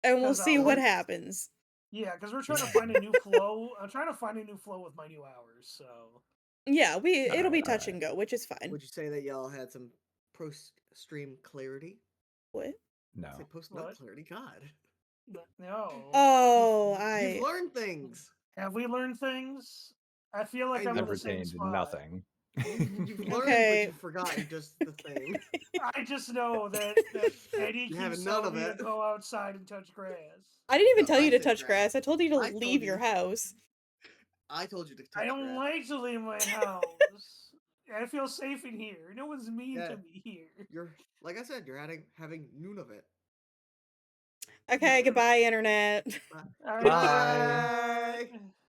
and we'll 'Cause, see what let's- happens. Yeah, because we're trying to find a new flow. I'm trying to find a new flow with my new hours. So Yeah, it'll be Alright, touch alright. and go, which is fine. Would you say that y'all had some stream clarity? What? No. Say post nut What? clarity. God, no. Oh, you've learned things. Have we learned things? I feel like I I'm in I've the same retained spot. nothing. You've learned, Okay. but you've forgotten just the same. I just know that Eddie You have keeps none telling of me to it. go outside and touch grass. I didn't even No, tell you I to said touch grass. grass. I told you to I told leave you. your house. I told you to touch I don't grass. like to leave my house. I feel safe in here. No one's mean Yeah. to me here. You're like I said. You're having Nunavut. Okay, goodbye, internet. All right, Bye. bye.